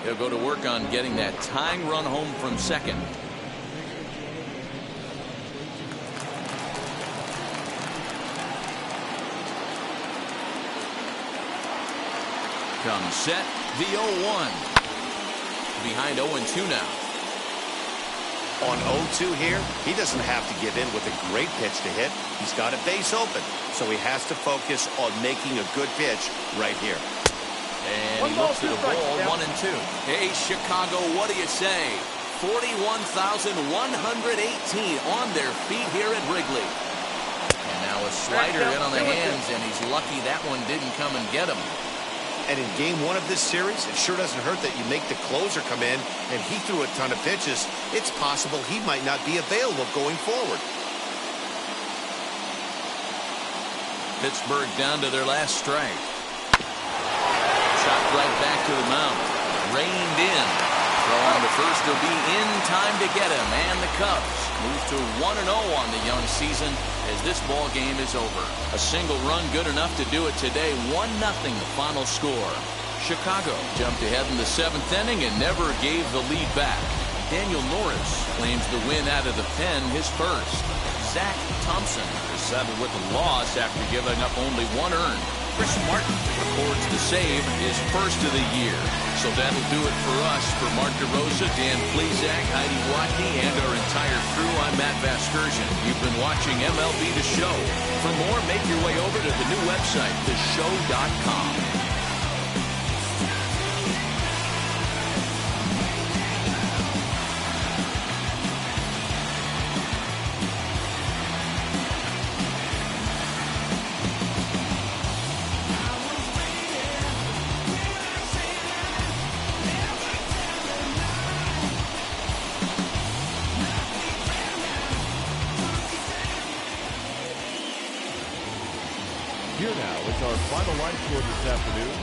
He'll go to work on getting that tying run home from second. Comes set, the 0-1. Behind 0-2 now. On 0-2 here, he doesn't have to give in with a great pitch to hit. He's got a base open, so he has to focus on making a good pitch right here. And he looks at the ball, 1-2. Hey, Chicago, what do you say? 41,118 on their feet here at Wrigley. And now a slider in on the hands, and he's lucky that one didn't come and get him. And in game one of this series, it sure doesn't hurt that you make the closer come in, and he threw a ton of pitches. It's possible he might not be available going forward. Pittsburgh down to their last strike. Shot right back to the mound. Reined in. Throw on to first will be in time to get him. And the Cubs move to 1-0 on the young season as this ball game is over. A single run good enough to do it today. 1-0 the final score. Chicago jumped ahead in the 7th inning and never gave the lead back. Daniel Norris claims the win out of the pen, his first. Zach Thompson is settled with a loss after giving up only one earned. Chris Martin records the save, his first of the year. So that'll do it for us. For Mark DeRosa, Dan Plezak, Heidi Watney, and our entire crew, I'm Matt Vasgersian. You've been watching MLB The Show. For more, make your way over to the new website, theshow.com. Here now is our final line score this afternoon.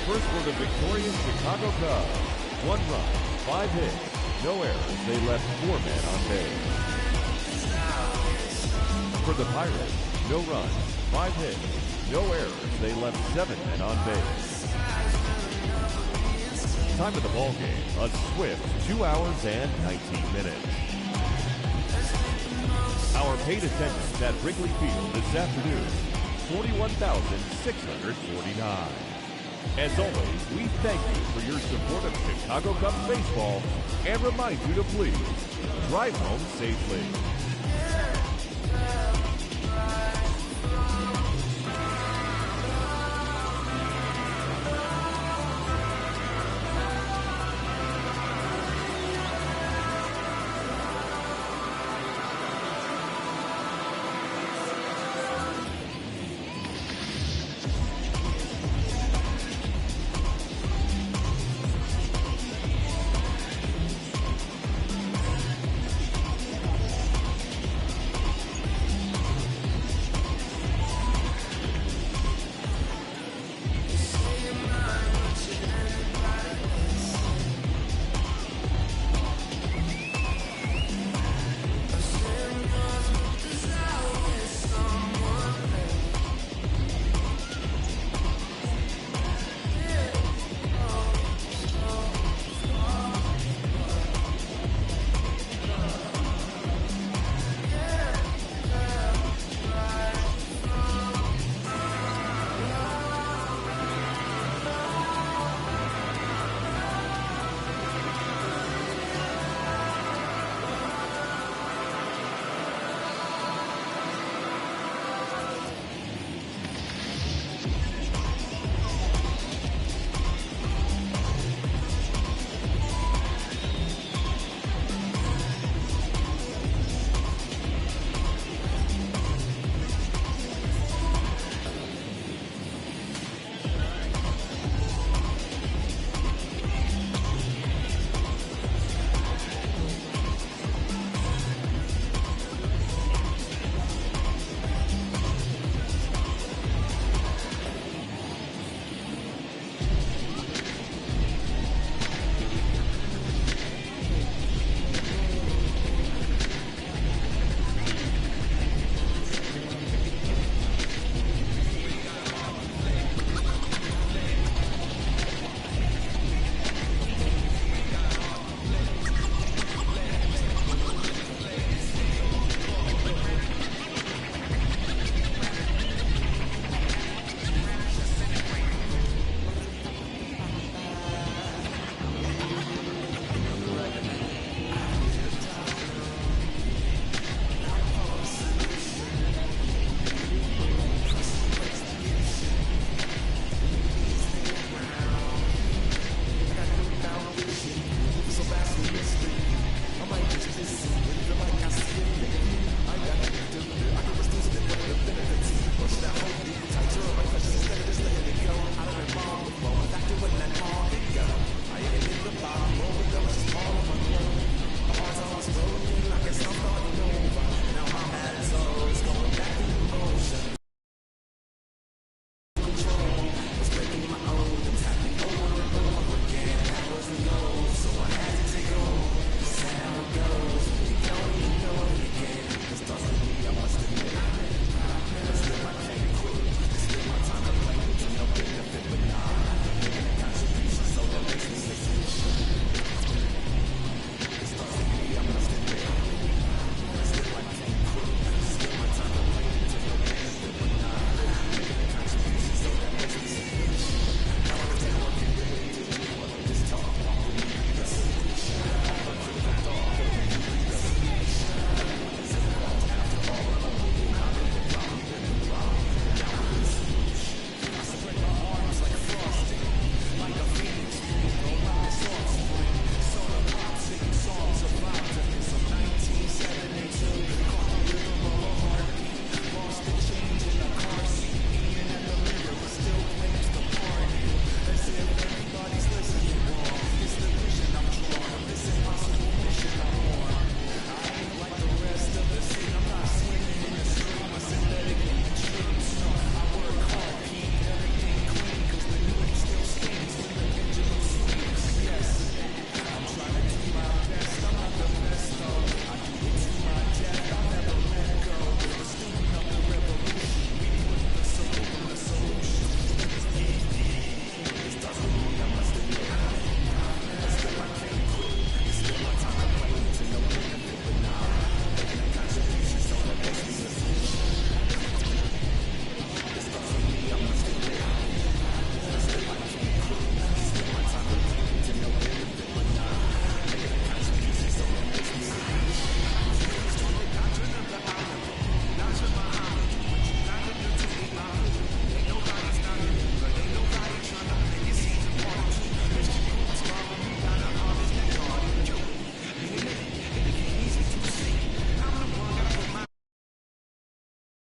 First for the victorious Chicago Cubs. 1 run, 5 hits, no errors. They left 4 men on base. For the Pirates, no runs, 5 hits, no errors. They left 7 men on base. Time of the ball game, a swift 2 hours and 19 minutes. Our paid attendance at Wrigley Field this afternoon, 41,649. As always, we thank you for your support of Chicago Cubs baseball and remind you to please drive home safely.